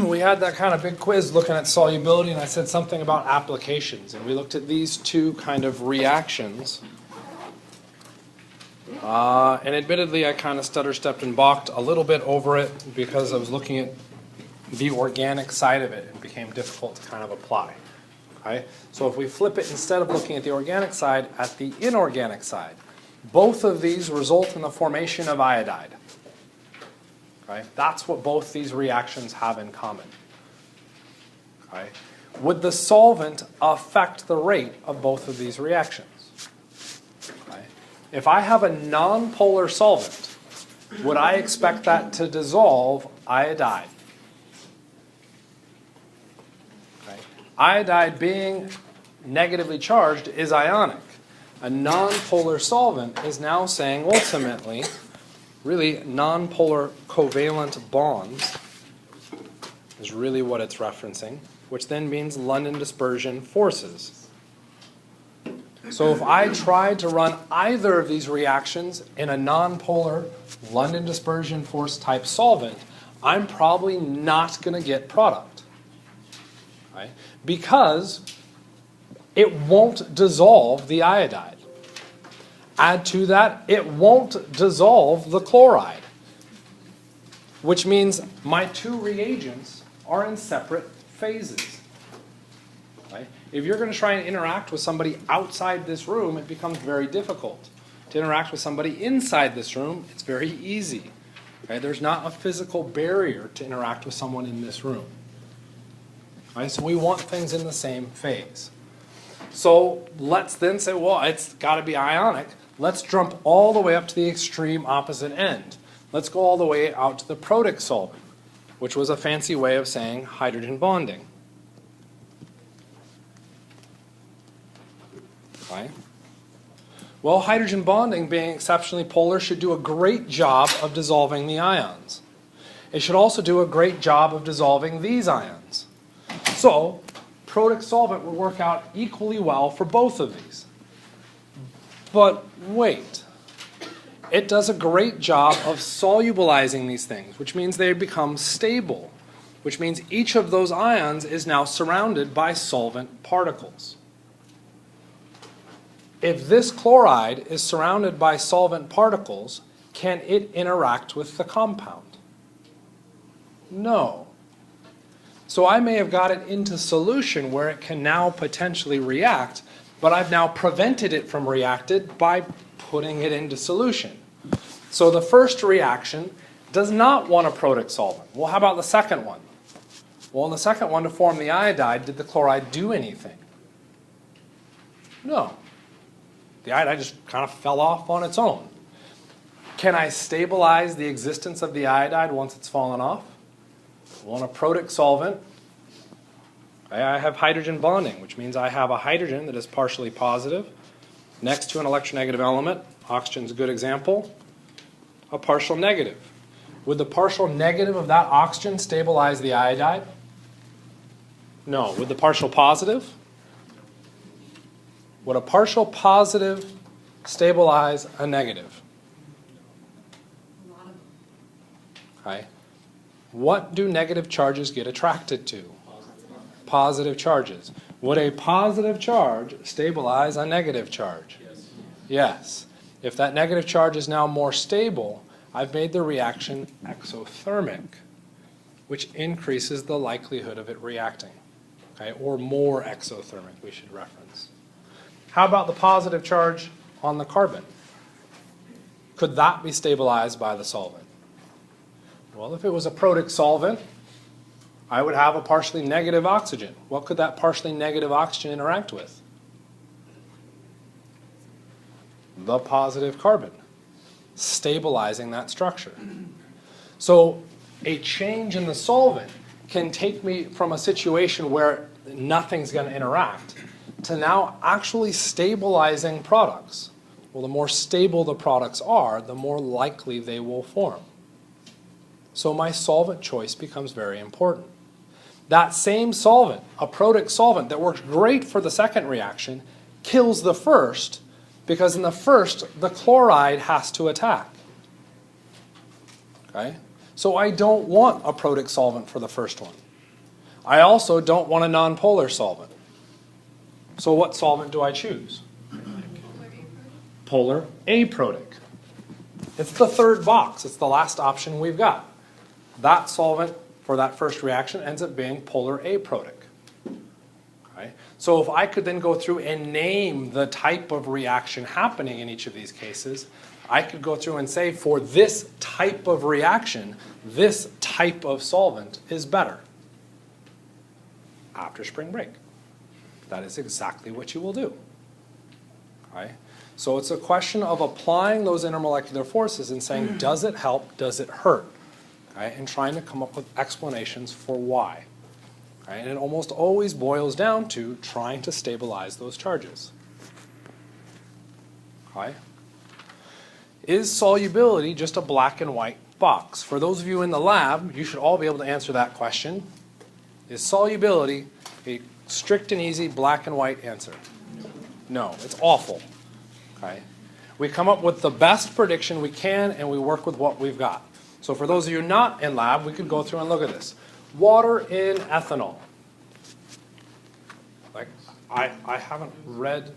we had that kind of big quiz looking at solubility, and I said something about applications, and we looked at these two kind of reactions. And admittedly, I kind of stutter-stepped and balked a little bit over it because I was looking at the organic side of it. It became difficult to kind of apply. Okay? So if we flip it, instead of looking at the organic side, at the inorganic side, both of these result in the formation of iodide. Okay? That's what both these reactions have in common. Okay? Would the solvent affect the rate of both of these reactions? Okay? If I have a nonpolar solvent, would I expect that to dissolve iodide? Okay? Iodide, being negatively charged, is ionic. A nonpolar solvent is now saying ultimately, really, nonpolar covalent bonds is really what it's referencing, which then means London dispersion forces. So if I tried to run either of these reactions in a nonpolar London dispersion force type solvent, I'm probably not going to get product. Right? Because it won't dissolve the iodide. Add to that, it won't dissolve the chloride, which means my two reagents are in separate phases. Right? If you're going to try and interact with somebody outside this room, it becomes very difficult. To interact with somebody inside this room, it's very easy. Okay? There's not a physical barrier to interact with someone in this room. Right? So we want things in the same phase. So let's then say, well, it's got to be ionic. Let's jump all the way up to the extreme opposite end. Let's go all the way out to the protic solvent, which was a fancy way of saying hydrogen bonding. Right? Well, hydrogen bonding, being exceptionally polar, should do a great job of dissolving the ions. It should also do a great job of dissolving these ions. So, protic solvent would work out equally well for both of these. But wait, it does a great job of solubilizing these things, which means they become stable, which means each of those ions is now surrounded by solvent particles. If this chloride is surrounded by solvent particles, can it interact with the compound? No. So I may have got it into solution where it can now potentially react, but I've now prevented it from reacting by putting it into solution. So the first reaction does not want a protic solvent. Well, how about the second one? Well, in the second one, to form the iodide, did the chloride do anything? No. The iodide just kind of fell off on its own. Can I stabilize the existence of the iodide once it's fallen off? Well, in a protic solvent, I have hydrogen bonding, which means I have a hydrogen that is partially positive next to an electronegative element. Oxygen's a good example. A partial negative. Would the partial negative of that oxygen stabilize the iodide? No. Would the partial positive? Would a partial positive stabilize a negative? Okay. What do negative charges get attracted to? Positive charges. Would a positive charge stabilize a negative charge? Yes. Yes. If that negative charge is now more stable, I've made the reaction exothermic, which increases the likelihood of it reacting. Okay? Or more exothermic, we should reference. How about the positive charge on the carbon? Could that be stabilized by the solvent? Well, if it was a protic solvent, I would have a partially negative oxygen. What could that partially negative oxygen interact with? The positive carbon, stabilizing that structure. So a change in the solvent can take me from a situation where nothing's going to interact to now actually stabilizing products. Well, the more stable the products are, the more likely they will form. So my solvent choice becomes very important. That same solvent, a protic solvent that works great for the second reaction, kills the first because in the first, the chloride has to attack. Okay? So I don't want a protic solvent for the first one. I also don't want a nonpolar solvent. So what solvent do I choose? Polar aprotic. It's the third box. It's the last option we've got. That solvent for that first reaction ends up being polar aprotic. Okay? So if I could then go through and name the type of reaction happening in each of these cases, I could go through and say, for this type of reaction, this type of solvent is better after spring break. That is exactly what you will do. Okay? So it's a question of applying those intermolecular forces and saying, does it help, does it hurt? Okay? And trying to come up with explanations for why. Okay? And it almost always boils down to trying to stabilize those charges. Okay? Is solubility just a black and white box? For those of you in the lab, you should all be able to answer that question. Is solubility a strict and easy black and white answer? No, it's awful. Okay? We come up with the best prediction we can and we work with what we've got. So for those of you not in lab, we could go through and look at this. Water in ethanol. Like, I haven't read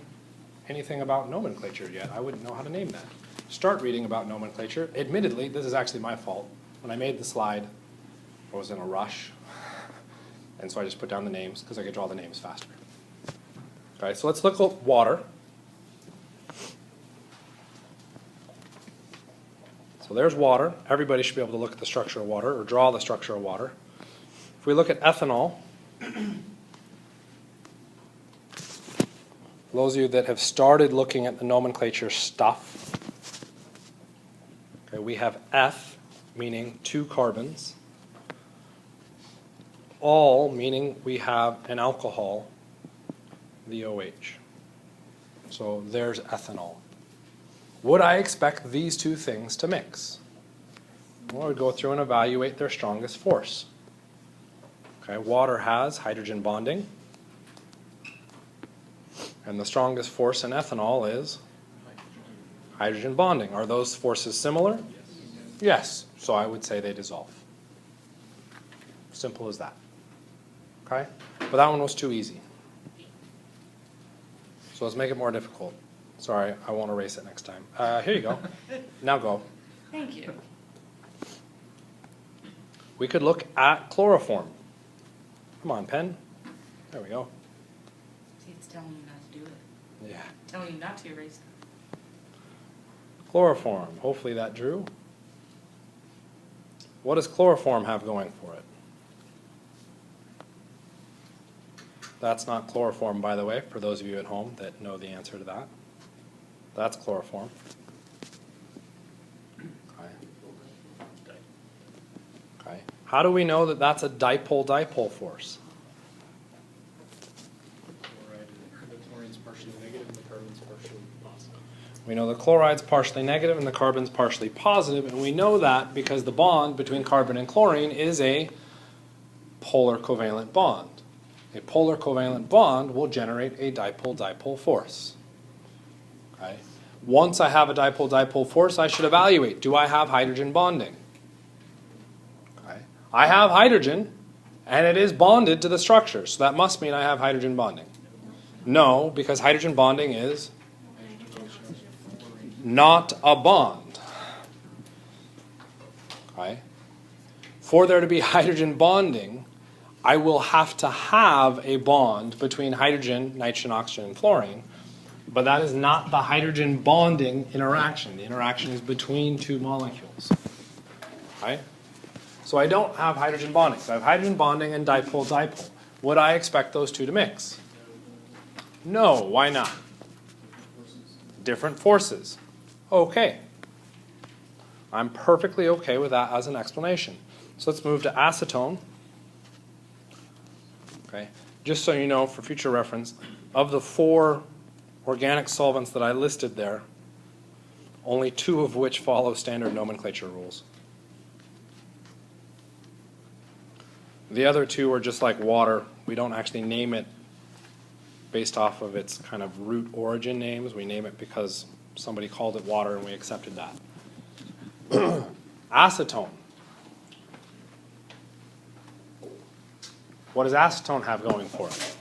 anything about nomenclature yet. I wouldn't know how to name that. Start reading about nomenclature. Admittedly, this is actually my fault. When I made the slide, I was in a rush. And so I just put down the names because I could draw the names faster. Okay, so let's look at water. So there's water. Everybody should be able to look at the structure of water or draw the structure of water. If we look at ethanol, those of you that have started looking at the nomenclature stuff, okay, we have F, meaning 2 carbons. All, meaning we have an alcohol, the OH. So there's ethanol. Would I expect these two things to mix? Well, I would go through and evaluate their strongest force. Okay, water has hydrogen bonding. And the strongest force in ethanol is hydrogen bonding. Are those forces similar? Yes. So I would say they dissolve. Simple as that. Okay? But that one was too easy. So let's make it more difficult. Sorry, I won't erase it next time. Here you go. Now go. Thank you. We could look at chloroform. Come on, pen. There we go. See, it's telling you not to do it. Yeah. Telling you not to erase it. Chloroform. Hopefully that drew. What does chloroform have going for it? That's not chloroform, by the way, for those of you at home that know the answer to that. That's chloroform. Okay. Okay. How do we know that that's a dipole-dipole force? The chlorine's partially negative and the carbon's partially positive. We know the chloride's partially negative and the carbon's partially positive, and we know that because the bond between carbon and chlorine is a polar covalent bond. A polar covalent bond will generate a dipole-dipole force. Okay. Once I have a dipole-dipole force, I should evaluate, do I have hydrogen bonding? Okay. I have hydrogen, and it is bonded to the structure, so that must mean I have hydrogen bonding. No, because hydrogen bonding is not a bond. Okay. For there to be hydrogen bonding, I will have to have a bond between hydrogen, nitrogen, oxygen, and fluorine, but that is not the hydrogen bonding interaction. The interaction is between two molecules. Right? So I don't have hydrogen bonding. So I have hydrogen bonding and dipole-dipole. Would I expect those two to mix? No. Why not? Different forces. Okay. I'm perfectly okay with that as an explanation. So let's move to acetone. Okay. Just so you know, for future reference, of the 4 organic solvents that I listed there, only 2 of which follow standard nomenclature rules. The other 2 are just like water. We don't actually name it based off of its kind of root origin names. We name it because somebody called it water and we accepted that. Acetone. What does acetone have going for it?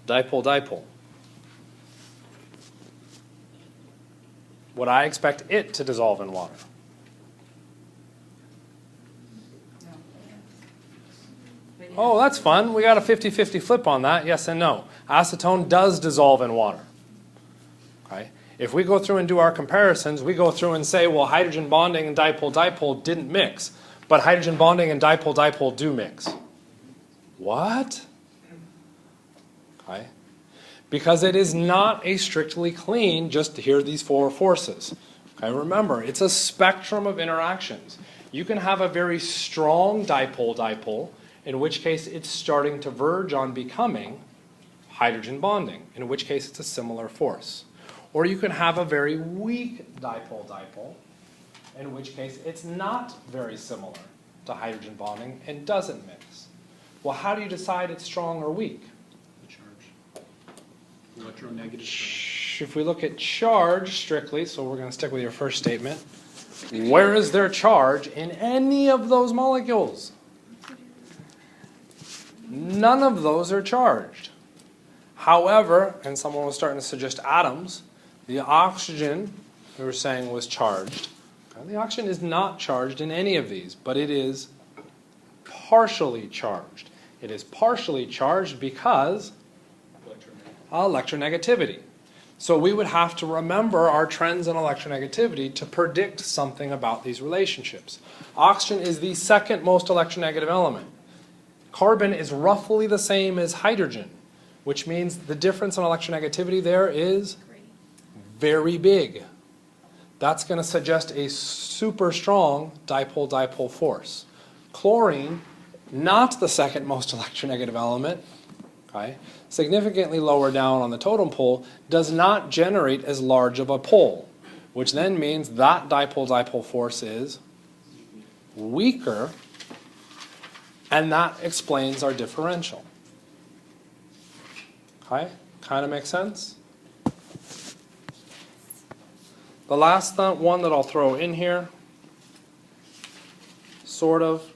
Dipole, dipole. Would I expect it to dissolve in water? No. But yeah. Oh, that's fun. We got a 50-50 flip on that. Yes and no. Acetone does dissolve in water. Okay? If we go through and do our comparisons, we go through and say, well, hydrogen bonding and dipole-dipole didn't mix, but hydrogen bonding and dipole-dipole do mix. What? Okay? Because it is not a strictly clean, just here are these four forces. Okay, remember, it's a spectrum of interactions. You can have a very strong dipole-dipole, in which case it's starting to verge on becoming hydrogen bonding, in which case it's a similar force. Or you can have a very weak dipole-dipole, in which case it's not very similar to hydrogen bonding and doesn't mix. Well, how do you decide it's strong or weak? The charge. Electronegative charge. If we look at charge strictly, so we're going to stick with your first statement, where is their charge in any of those molecules? None of those are charged. However, and someone was starting to suggest atoms, the oxygen, we were saying, was charged. Okay, the oxygen is not charged in any of these, but it is partially charged. It is partially charged because electronegativity. So we would have to remember our trends in electronegativity to predict something about these relationships. Oxygen is the second most electronegative element. Carbon is roughly the same as hydrogen, which means the difference in electronegativity there is very big. That's going to suggest a super strong dipole-dipole force. Chlorine, not the second most electronegative element, okay, significantly lower down on the totem pole, does not generate as large of a pole, which then means that dipole-dipole force is weaker, and that explains our differential. Okay, kind of makes sense? The last one that I'll throw in here, sort of,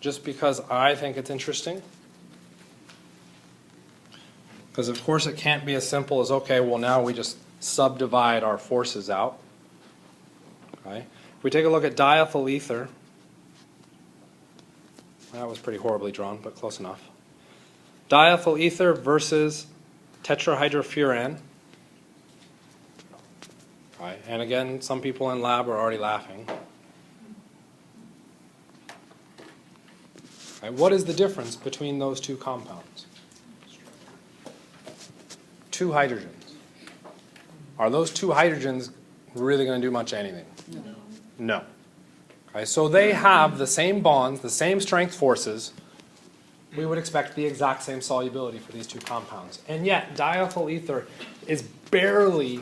just because I think it's interesting. Because of course it can't be as simple as, okay, well now we just subdivide our forces out. Okay. If we take a look at diethyl ether, that was pretty horribly drawn, but close enough. Diethyl ether versus tetrahydrofuran. Okay. And again, some people in lab are already laughing. Okay. What is the difference between those two compounds? Two hydrogens. Are those two hydrogens really going to do much anything? No. Okay, so they have the same bonds, the same strength forces. We would expect the exact same solubility for these two compounds. And yet, diethyl ether is barely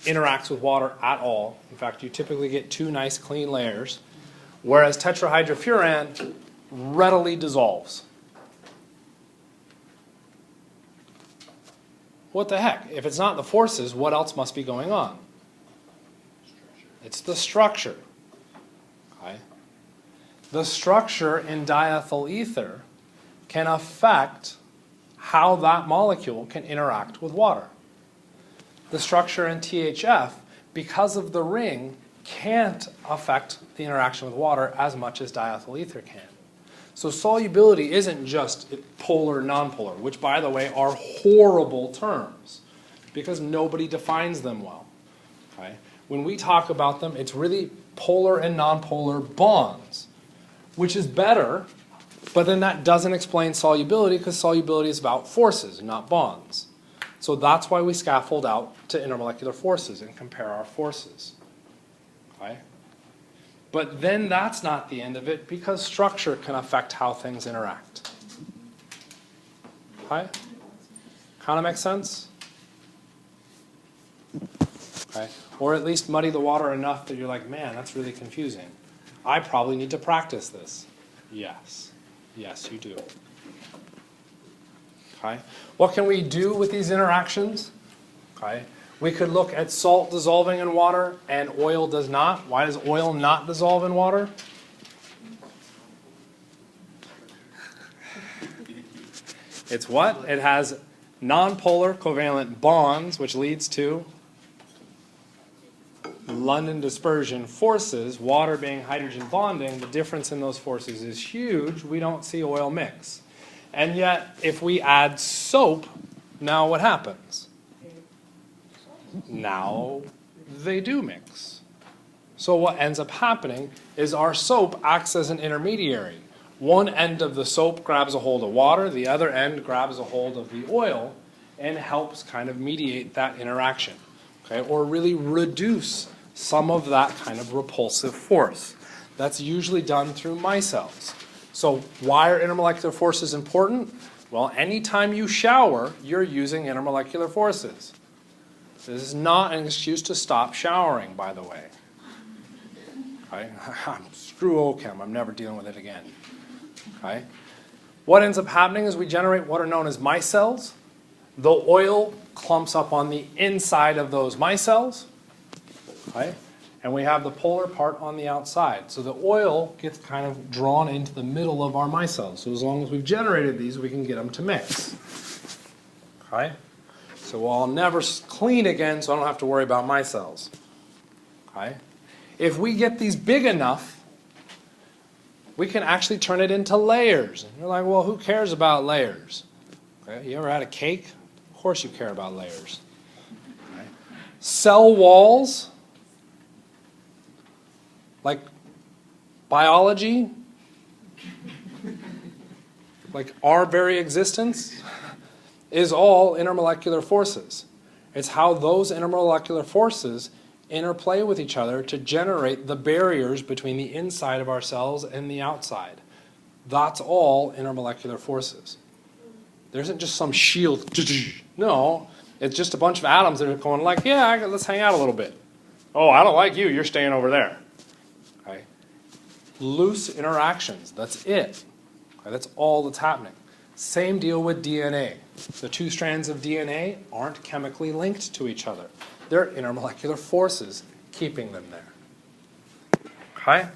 interacts with water at all. In fact, you typically get two nice clean layers, whereas tetrahydrofuran readily dissolves. What the heck? If it's not the forces, what else must be going on? It's the structure. Okay. The structure in diethyl ether can affect how that molecule can interact with water. The structure in THF, because of the ring, can't affect the interaction with water as much as diethyl ether can. So solubility isn't just polar, nonpolar, which, by the way, are horrible terms because nobody defines them well. Okay? When we talk about them, it's really polar and nonpolar bonds, which is better, but then that doesn't explain solubility because solubility is about forces, not bonds. So that's why we scaffold out to intermolecular forces and compare our forces. Okay? But then that's not the end of it because structure can affect how things interact. Okay? Kind of makes sense? Okay? Or at least muddy the water enough that you're like, man, that's really confusing. I probably need to practice this. Yes. Yes, you do. Okay? What can we do with these interactions? Okay? We could look at salt dissolving in water and oil does not. Why does oil not dissolve in water? It's what? It has nonpolar covalent bonds, which leads to London dispersion forces, water being hydrogen bonding. The difference in those forces is huge. We don't see oil mix. And yet, if we add soap, now what happens? Now they do mix. So what ends up happening is our soap acts as an intermediary. One end of the soap grabs a hold of water, the other end grabs a hold of the oil, and helps kind of mediate that interaction, okay? Or really reduce some of that kind of repulsive force. That's usually done through micelles. So why are intermolecular forces important? Well, anytime you shower, you're using intermolecular forces. This is not an excuse to stop showering, by the way. Okay? Screw OChem, I'm never dealing with it again. Okay? What ends up happening is we generate what are known as micelles. The oil clumps up on the inside of those micelles. Okay? And we have the polar part on the outside. So the oil gets kind of drawn into the middle of our micelles. So as long as we've generated these, we can get them to mix. Okay? So I'll never clean again, so I don't have to worry about micelles. Okay? If we get these big enough, we can actually turn it into layers. And you're like, well, who cares about layers? Okay? You ever had a cake? Of course you care about layers. Okay? Cell walls, like biology, like our very existence, is all intermolecular forces. It's how those intermolecular forces interplay with each other to generate the barriers between the inside of our cells and the outside. That's all intermolecular forces. There isn't just some shield. No, it's just a bunch of atoms that are going like, yeah, let's hang out a little bit. Oh, I don't like you. You're staying over there. Okay? Loose interactions. That's it. Okay? That's all that's happening. Same deal with DNA. The two strands of DNA aren't chemically linked to each other. They're intermolecular forces keeping them there. Okay?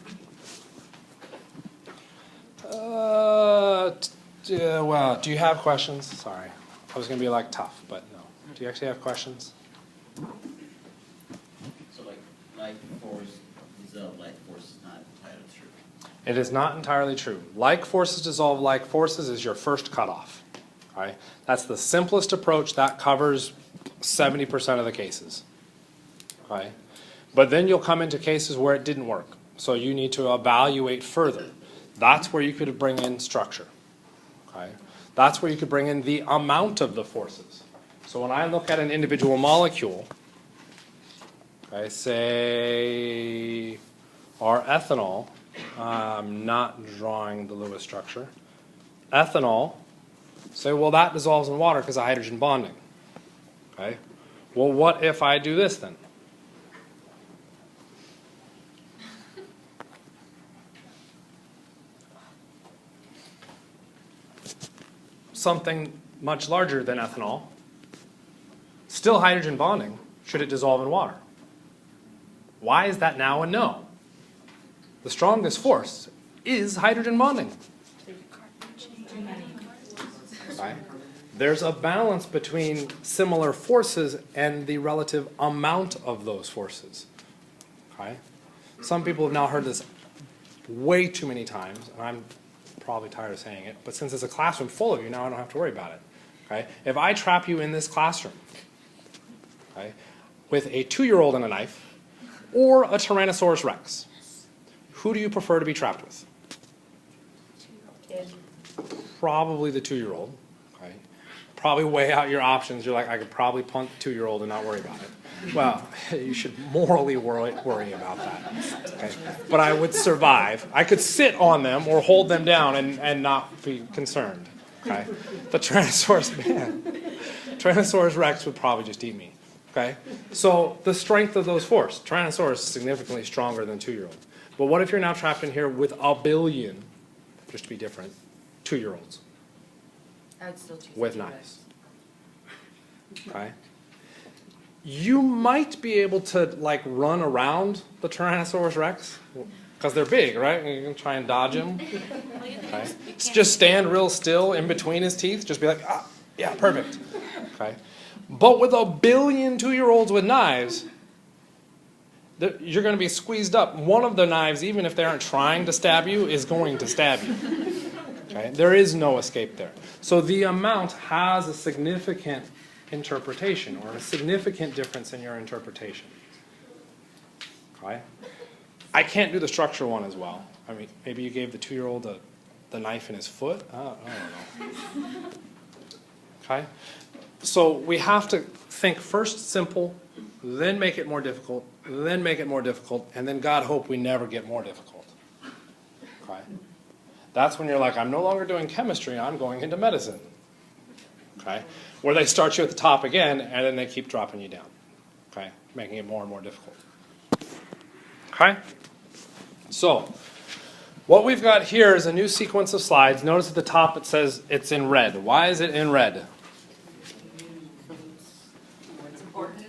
Well, do you have questions? Sorry. I was going to be like tough, but no. Do you actually have questions? So like force dissolve like force is not entirely true. It is not entirely true. Like forces dissolve like forces is your first cutoff. Right? That's the simplest approach. That covers 70% of the cases. Okay? But then you'll come into cases where it didn't work. So you need to evaluate further. That's where you could bring in structure. Okay? That's where you could bring in the amount of the forces. So when I look at an individual molecule, I say our ethanol, I'm not drawing the Lewis structure. Ethanol, say, well, that dissolves in water because of hydrogen bonding. Okay? Well, what if I do this then? Something much larger than ethanol, still hydrogen bonding, should it dissolve in water? Why is that now a no? The strongest force is hydrogen bonding. Right? There's a balance between similar forces and the relative amount of those forces. Okay? Some people have now heard this way too many times, and I'm probably tired of saying it, but since it's a classroom full of you, now I don't have to worry about it. Okay? If I trap you in this classroom, okay, with a 2-year-old and a knife, or a Tyrannosaurus Rex, who do you prefer to be trapped with? Probably the 2-year-old. Okay? Probably weigh out your options. You're like, I could probably punt the 2-year-old and not worry about it. Well, you should morally worry about that. Okay? But I would survive. I could sit on them or hold them down and not be concerned. Okay? The Tyrannosaurus Rex would probably just eat me. Okay? So the strength of those forces. Tyrannosaurus is significantly stronger than 2-year-old. But what if you're now trapped in here with a billion, just to be different, 2-year-olds I would still choose with the knives? Okay? You might be able to like run around the Tyrannosaurus Rex, because they're big, right? You can try and dodge them. Well, you Okay. can't- you can't- Just stand real still in between his teeth. Just be like, ah, yeah, perfect. Okay. But with a billion 2-year-olds with knives, you're going to be squeezed up. One of the knives, even if they aren't trying to stab you, is going to stab you. Okay? There is no escape there. So the amount has a significant interpretation, or a significant difference in your interpretation. Okay? I can't do the structure one as well. I mean, maybe you gave the 2-year-old the knife in his foot. I don't know. Okay? So we have to think first simple, then make it more difficult, then make it more difficult, and then God hope we never get more difficult. Okay? That's when you're like, I'm no longer doing chemistry, I'm going into medicine. Okay? Where they start you at the top again, and then they keep dropping you down. Okay? Making it more and more difficult. Okay? So, what we've got here is a new sequence of slides. Notice at the top it says it's in red. Why is it in red? It's important.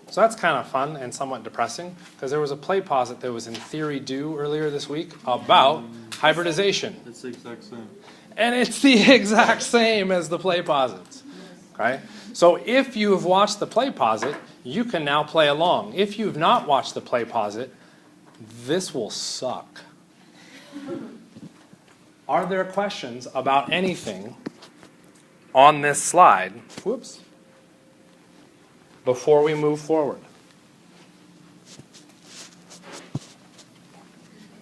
So that's kind of fun and somewhat depressing, because there was a play posit that was in theory due earlier this week about hybridization. It's the exact same. And it's the exact same as the play posits. Okay? So if you have watched the play posit, you can now play along. If you've not watched the play posit, this will suck. Are there questions about anything on this slide? Whoops. Before we move forward.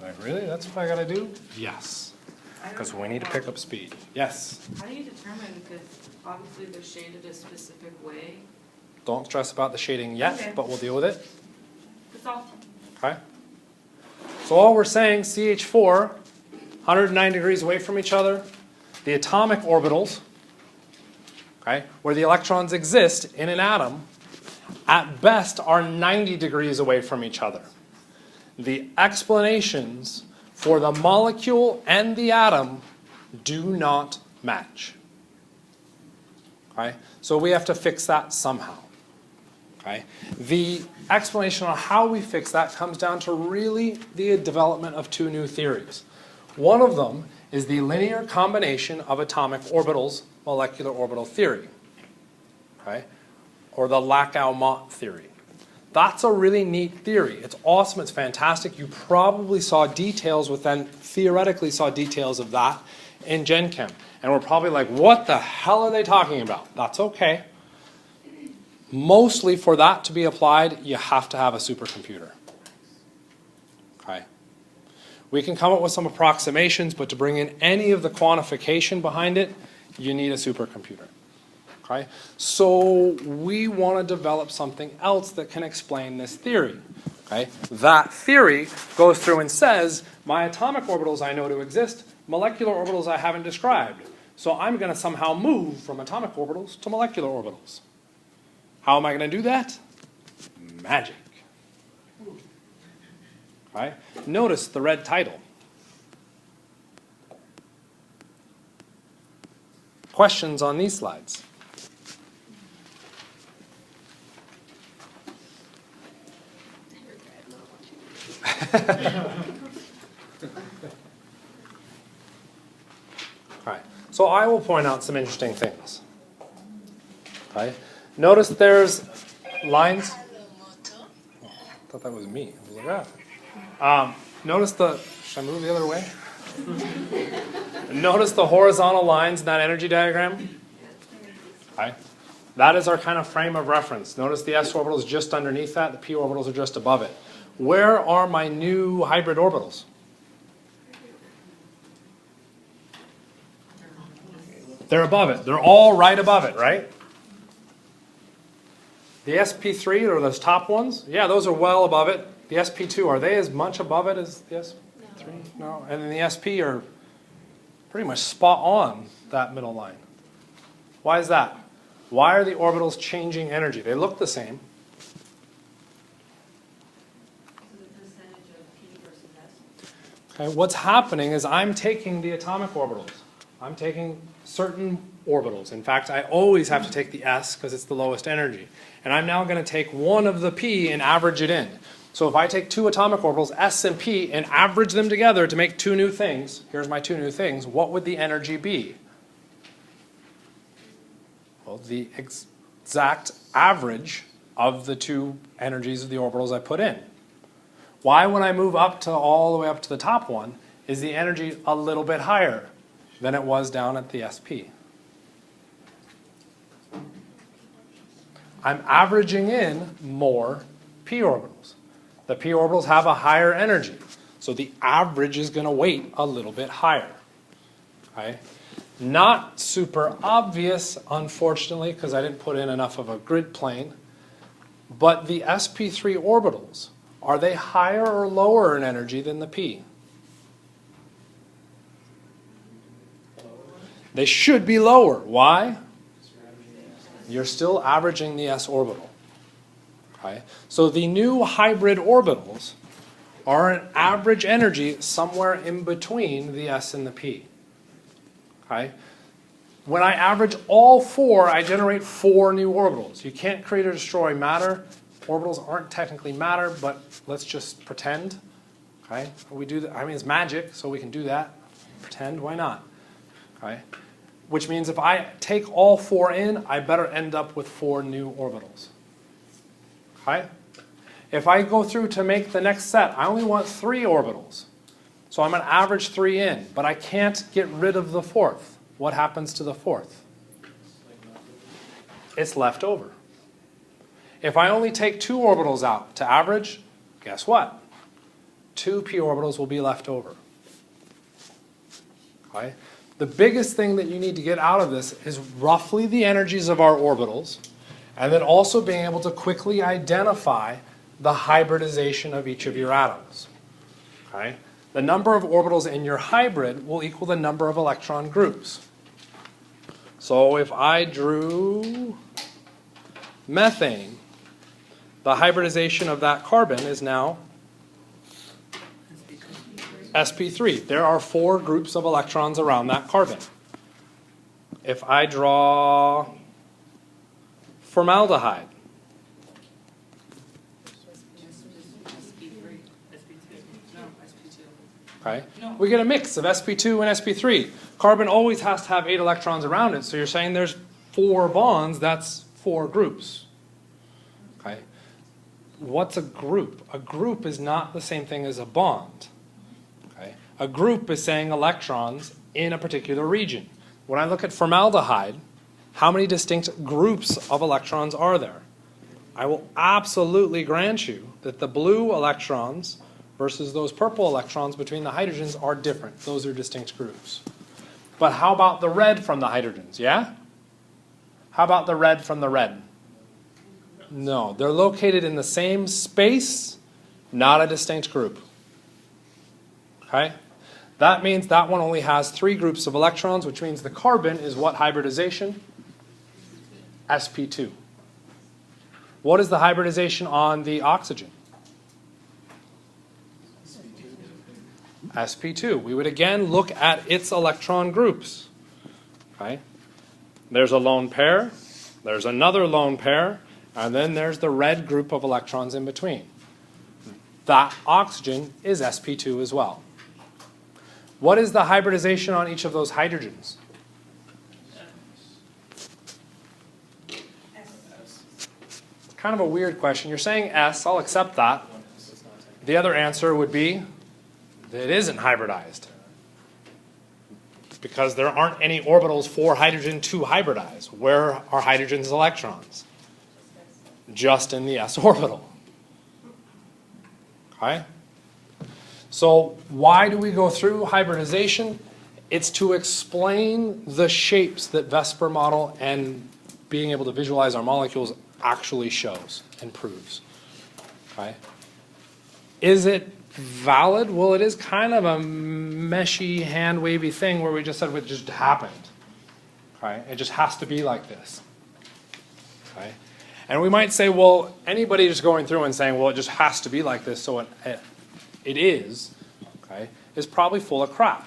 Like, really? That's what I gotta do? Yes. Because we need to pick up speed. Yes. How do you determine, because obviously they're shaded a specific way? Don't stress about the shading yet, Okay. but we'll deal with it. That's all. Okay? So all we're saying, CH4, 109 degrees away from each other, the atomic orbitals, okay, where the electrons exist in an atom, at best are 90 degrees away from each other. The explanations for the molecule and the atom do not match. Okay? So we have to fix that somehow. Okay? The explanation on how we fix that comes down to really the development of two new theories. One of them is the linear combination of atomic orbitals, molecular orbital theory. Okay? Or the wk03b theory. That's a really neat theory. It's awesome, it's fantastic. You probably saw details theoretically saw details of that in Gen Chem. And we're probably like, what the hell are they talking about? That's okay. Mostly for that to be applied, you have to have a supercomputer. Okay. We can come up with some approximations, but to bring in any of the quantification behind it, you need a supercomputer. Okay? So we want to develop something else that can explain this theory. Okay? That theory goes through and says, my atomic orbitals I know to exist, molecular orbitals I haven't described. So I'm going to somehow move from atomic orbitals to molecular orbitals. How am I going to do that? Magic. Okay? Notice the red title. Questions on these slides? Alright, so I will point out some interesting things. Okay. Notice there's lines. Oh, I thought that was me. I was like, ah. Notice the. Should I move the other way? Notice the horizontal lines in that energy diagram. Okay. That is our kind of frame of reference. Notice the s orbital is just underneath that. The p orbitals are just above it. Where are my new hybrid orbitals? They're above it. They're all right above it, right? The SP3 or those top ones, yeah, those are well above it. The SP2, are they as much above it as the SP3? No. And then the SP are pretty much spot on that middle line. Why is that? Why are the orbitals changing energy? They look the same. Okay, what's happening is I'm taking the atomic orbitals. I'm taking certain orbitals. In fact, I always have to take the s because it's the lowest energy. And I'm now going to take one of the p and average it in. So if I take two atomic orbitals, S and P, and average them together to make two new things, here's my two new things, what would the energy be? Well, the exact average of the two energies of the orbitals I put in. Why, when I move up to all the way up to the top one, is the energy a little bit higher than it was down at the SP? I'm averaging in more p orbitals. The p orbitals have a higher energy, so the average is going to weight a little bit higher. Okay? Not super obvious, unfortunately, because I didn't put in enough of a grid plane, but the sp3 orbitals, are they higher or lower in energy than the p? They should be lower. Why? You're still averaging the s orbital. Okay? So the new hybrid orbitals are an average energy somewhere in between the s and the p. Okay? When I average all four, I generate four new orbitals. You can't create or destroy matter. Orbitals aren't technically matter, but let's just pretend. Okay? We do that. I mean, it's magic, so we can do that. Pretend, why not? Okay? Which means if I take all four in, I better end up with four new orbitals. Okay? If I go through to make the next set, I only want three orbitals. So I'm going to average three in, but I can't get rid of the fourth. What happens to the fourth? It's left over. If I only take two orbitals out to average, guess what? Two p orbitals will be left over. Okay? The biggest thing that you need to get out of this is roughly the energies of our orbitals, and then also being able to quickly identify the hybridization of each of your atoms. Okay? The number of orbitals in your hybrid will equal the number of electron groups. So if I drew methane, the hybridization of that carbon is now sp3. There are four groups of electrons around that carbon. If I draw formaldehyde, okay, we get a mix of sp2 and sp3. Carbon always has to have 8 electrons around it, so you're saying there's 4 bonds, that's 4 groups. Okay. What's a group? A group is not the same thing as a bond. Okay. A group is saying electrons in a particular region. When I look at formaldehyde, how many distinct groups of electrons are there? I will absolutely grant you that the blue electrons versus those purple electrons between the hydrogens are different. Those are distinct groups. But how about the red from the hydrogens, yeah? How about the red from the red? No, they're located in the same space, not a distinct group. Okay? That means that one only has 3 groups of electrons, which means the carbon is what hybridization? sp2. What is the hybridization on the oxygen? sp2. We would again look at its electron groups. Okay? There's a lone pair, there's another lone pair, and then there's the red group of electrons in between. That oxygen is sp2 as well. What is the hybridization on each of those hydrogens? It's kind of a weird question. You're saying S, I'll accept that. The other answer would be that it isn't hybridized, because there aren't any orbitals for hydrogen to hybridize. Where are hydrogen's electrons? Just in the s orbital. Okay? So why do we go through hybridization? It's to explain the shapes that Vesper model and being able to visualize our molecules actually shows and proves. Okay? Is it valid? Well, it is kind of a meshy, hand-wavy thing where we just said it just happened. Okay? It just has to be like this. Okay? And we might say, well, anybody just going through and saying, well, it just has to be like this, so it is, okay, is probably full of crap.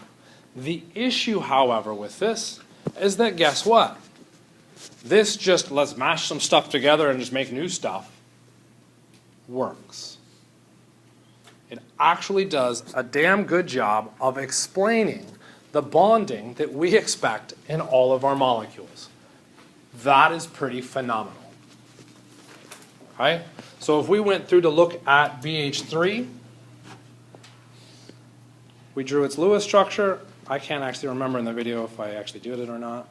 The issue, however, with this is that guess what? This just let's mash some stuff together and just make new stuff works. actually does a damn good job of explaining the bonding that we expect in all of our molecules. That is pretty phenomenal. Right? So if we went through to look at BH3, we drew its Lewis structure. I can't actually remember in the video if I actually did it or not.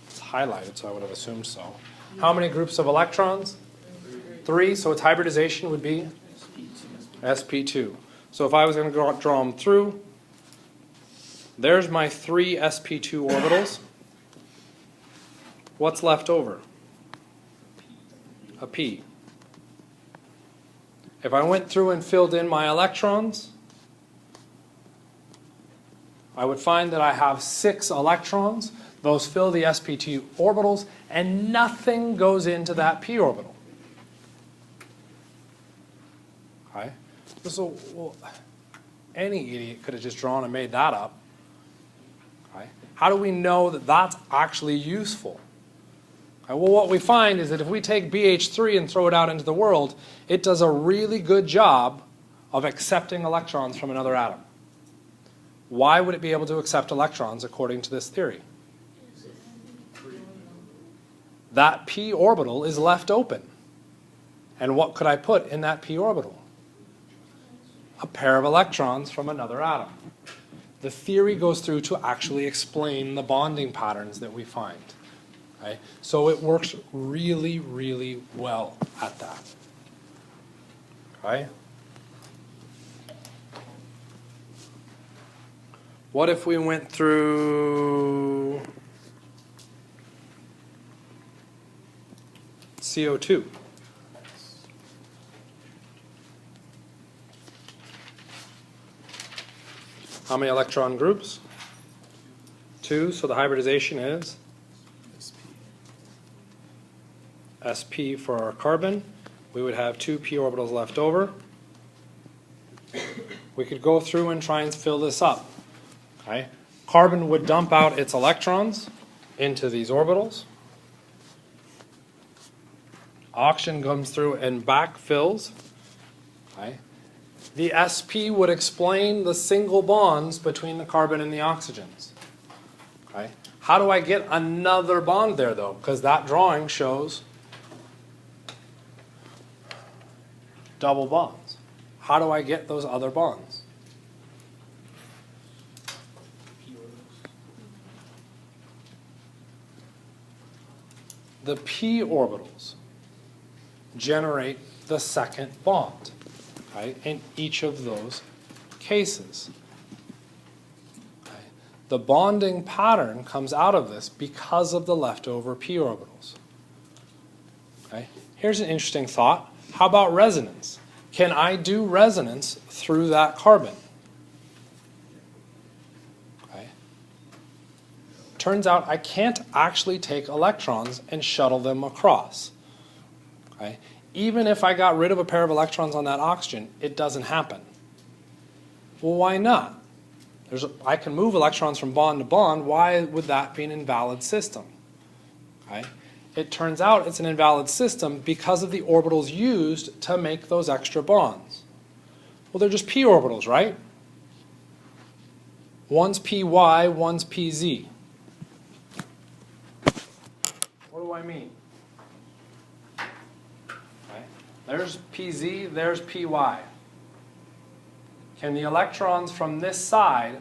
It's highlighted, so I would have assumed so. How many groups of electrons? 3, so its hybridization would be SP2. So if I was going to draw them through, there's my 3 SP2 orbitals. What's left over? A P. If I went through and filled in my electrons, I would find that I have 6 electrons. Those fill the sp2 orbitals, and nothing goes into that p orbital. Okay? So, well, any idiot could have just drawn and made that up. Okay? How do we know that that's actually useful? Okay, well, what we find is that if we take BH3 and throw it out into the world, it does a really good job of accepting electrons from another atom. Why would it be able to accept electrons according to this theory? That p orbital is left open. And what could I put in that p orbital? A pair of electrons from another atom. The theory goes through to actually explain the bonding patterns that we find. Okay? So it works really, really well at that. Okay? What if we went through CO2? How many electron groups? 2, so the hybridization is sp for our carbon. We would have 2 p orbitals left over. We could go through and try and fill this up. Okay. Carbon would dump out its electrons into these orbitals. Oxygen comes through and backfills. Okay. The sp would explain the single bonds between the carbon and the oxygens. Okay. How do I get another bond there, though? Because that drawing shows double bonds. How do I get those other bonds? The p orbitals generate the second bond, okay, in each of those cases. Okay. The bonding pattern comes out of this because of the leftover p orbitals. Okay. Here's an interesting thought. How about resonance? Can I do resonance through that carbon? Okay. Turns out I can't actually take electrons and shuttle them across. Okay. Even if I got rid of a pair of electrons on that oxygen, it doesn't happen. Well, why not? I can move electrons from bond to bond. Why would that be an invalid system? Okay. It turns out it's an invalid system because of the orbitals used to make those extra bonds. Well, they're just p orbitals, right? One's py, one's pz. What do I mean? Okay. There's pz, there's py. Can the electrons from this side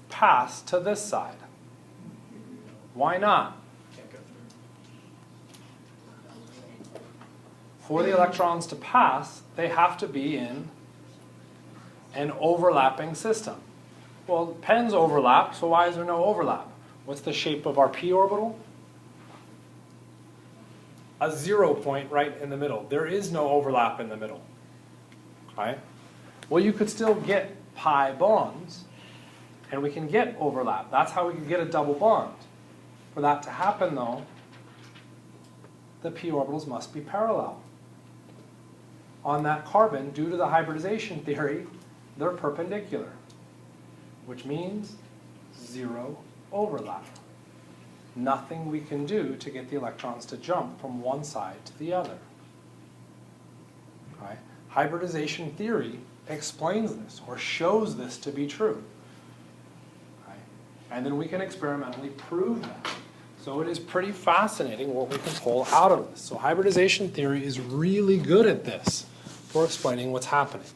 pass to this side? Why not? For the electrons to pass, they have to be in an overlapping system. Well, pens overlap, so why is there no overlap? What's the shape of our p orbital? A 0 point right in the middle. There is no overlap in the middle. Okay? Well, you could still get pi bonds, and we can get overlap. That's how we can get a double bond. For that to happen, though, the p orbitals must be parallel. On that carbon, due to the hybridization theory, they're perpendicular, which means 0 overlap. Nothing we can do to get the electrons to jump from one side to the other. Okay? Hybridization theory explains this or shows this to be true. Okay? And then we can experimentally prove that. So it is pretty fascinating what we can pull out of this. So hybridization theory is really good at this for explaining what's happening.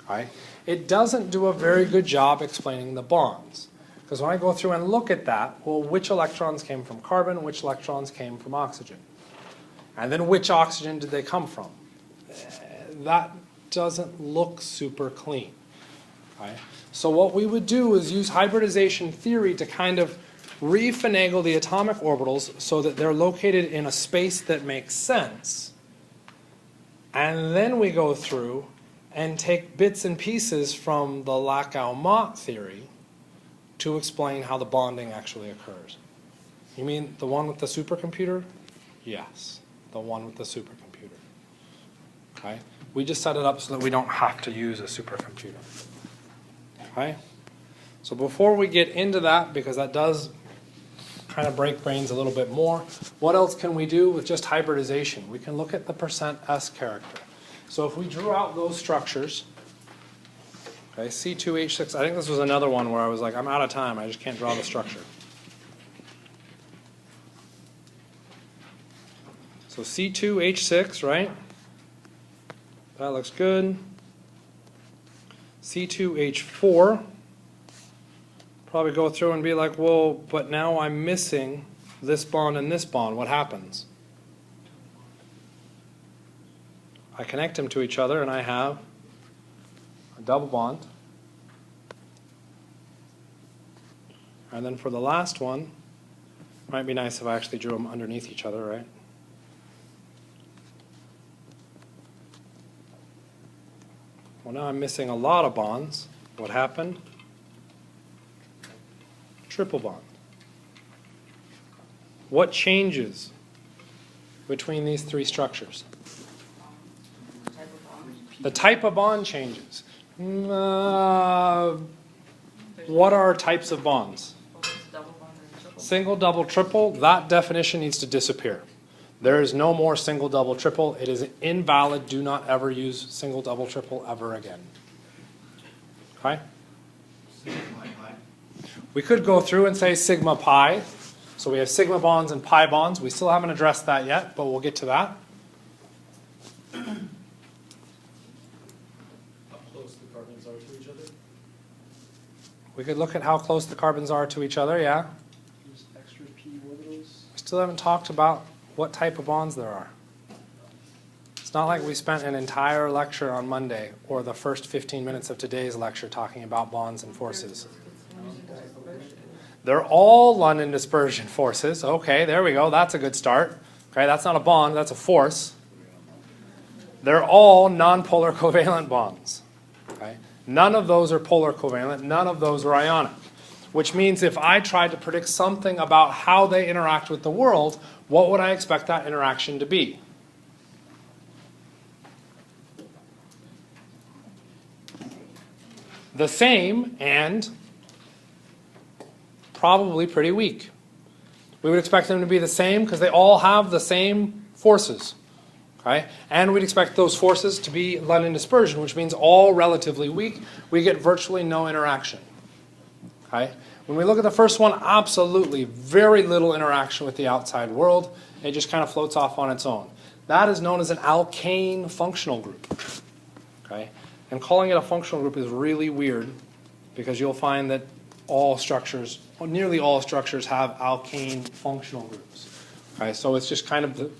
Okay? It doesn't do a very good job explaining the bonds. Because when I go through and look at that, well, which electrons came from carbon, which electrons came from oxygen? And then which oxygen did they come from? That doesn't look super clean. Okay? So what we would do is use hybridization theory to kind of refinagle the atomic orbitals so that they're located in a space that makes sense. And then we go through and take bits and pieces from the wk03b theory to explain how the bonding actually occurs. You mean the one with the supercomputer? Yes, the one with the supercomputer. Okay? We just set it up so that we don't have to use a supercomputer. Okay? So before we get into that, because that does kind of break brains a little bit more, what else can we do with just hybridization? We can look at the %S character. So if we drew out those structures, okay, C2H6, I think this was another one where I was like, I'm out of time, I just can't draw the structure. So C2H6, right? That looks good. C2H4, probably go through and be like, well, but now I'm missing this bond and this bond. What happens? I connect them to each other and I have a double bond. And then for the last one, might be nice if I actually drew them underneath each other, right? Well, now I'm missing a lot of bonds. What happened? Triple bond. What changes between these three structures? The type of bond changes. What are types of bonds? Single, double, triple. That definition needs to disappear. There is no more single, double, triple. It is invalid. Do not ever use single, double, triple ever again. Okay? We could go through and say sigma pi. So we have sigma bonds and pi bonds. We still haven't addressed that yet, but we'll get to that. How close the carbons are to each other? We could look at how close the carbons are to each other, yeah? Use extra p orbitals. We still haven't talked about what type of bonds there are. It's not like we spent an entire lecture on Monday or the first 15 minutes of today's lecture talking about bonds and forces. They're all London dispersion forces. Okay, there we go. That's a good start. Okay, that's not a bond, that's a force. They're all nonpolar covalent bonds. Okay? None of those are polar covalent. None of those are ionic. Which means if I tried to predict something about how they interact with the world, what would I expect that interaction to be? The same and probably pretty weak. We would expect them to be the same because they all have the same forces. Okay? And we'd expect those forces to be London dispersion, which means all relatively weak. We get virtually no interaction. Okay? When we look at the first one, absolutely very little interaction with the outside world. It just kind of floats off on its own. That is known as an alkane functional group. Okay? And calling it a functional group is really weird because you'll find that all structures, well, nearly all structures have alkane functional groups. Okay? So it's just kind of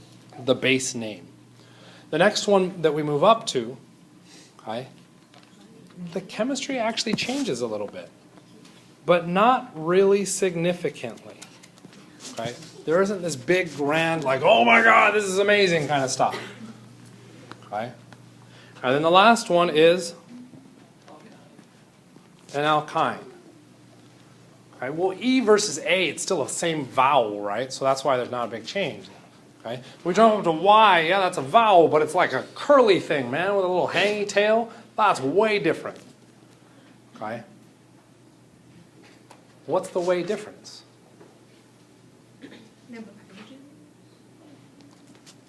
the base name. The next one that we move up to, okay, the chemistry actually changes a little bit, but not really significantly. Okay? There isn't this big grand, like, oh my God, this is amazing kind of stuff. Okay? And then the last one is an alkyne. Okay? Well, E versus A, it's still the same vowel, right? So that's why there's not a big change. Okay? We jump up to Y, yeah, that's a vowel, but it's like a curly thing, man, with a little hangy tail. That's way different. Okay? What's the way difference?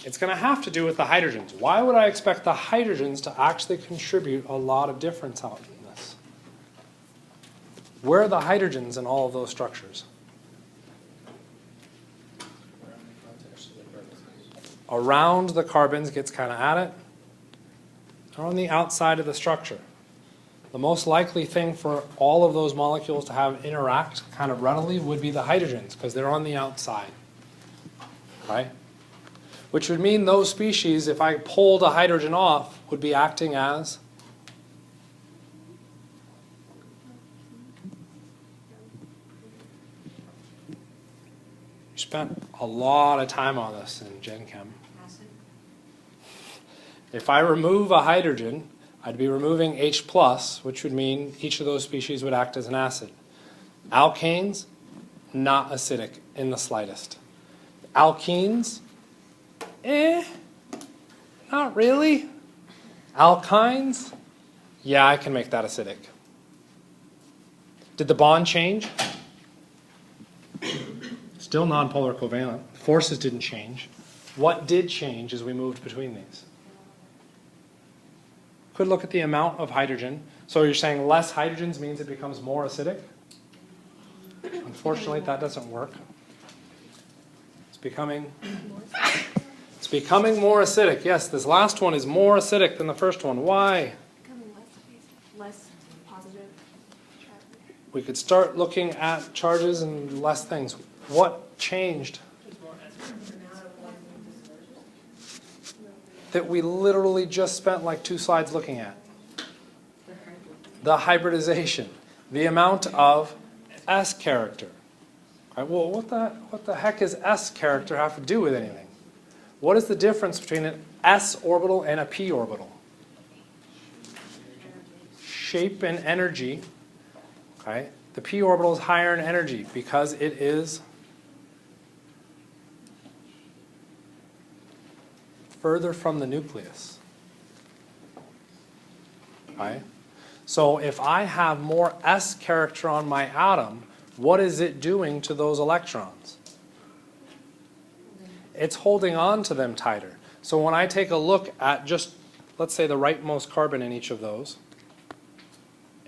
It's going to have to do with the hydrogens. Why would I expect the hydrogens to actually contribute a lot of difference out in this? Where are the hydrogens in all of those structures? Around the carbons gets kind of at it. They're on the outside of the structure. The most likely thing for all of those molecules to have interact kind of readily would be the hydrogens, because they're on the outside. Right? Which would mean those species, if I pulled a hydrogen off, would be acting as you spent a lot of time on this in Gen Chem. If I remove a hydrogen, I'd be removing H+, which would mean each of those species would act as an acid. Alkanes, not acidic in the slightest. Alkenes, not really. Alkynes, yeah, I can make that acidic. Did the bond change? Still nonpolar covalent. Forces didn't change. What did change as we moved between these? Could look at the amount of hydrogen. So you're saying less hydrogens means it becomes more acidic? Unfortunately, that doesn't work. It's becoming more acidic. Yes, this last one is more acidic than the first one. Why? Becoming less positive. We could start looking at charges and less things. What changed? That we literally just spent like 2 slides looking at. The hybridization. The amount of S character. Right, well, what the heck does S character have to do with anything? What is the difference between an S orbital and a P orbital? Shape and energy. Okay? The P orbital is higher in energy because it is further from the nucleus. Okay? So if I have more S character on my atom, what is it doing to those electrons? It's holding on to them tighter. So when I take a look at just, let's say, the rightmost carbon in each of those,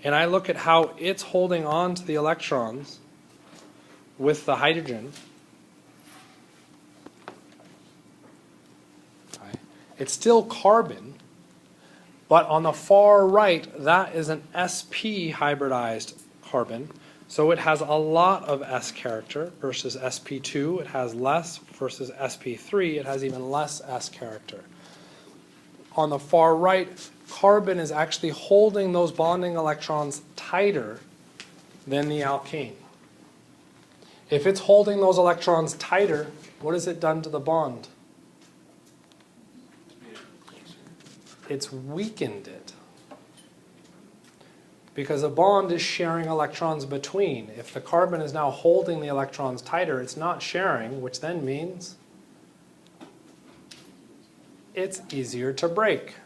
and I look at how it's holding on to the electrons with the hydrogen, okay, it's still carbon, but on the far right, that is an sp hybridized carbon. So it has a lot of S character versus sp2. It has less versus sp3. It has even less S character. On the far right, carbon is actually holding those bonding electrons tighter than the alkane. If it's holding those electrons tighter, what has it done to the bond? It's weakened it. Because a bond is sharing electrons between. If the carbon is now holding the electrons tighter, it's not sharing, which then means it's easier to break,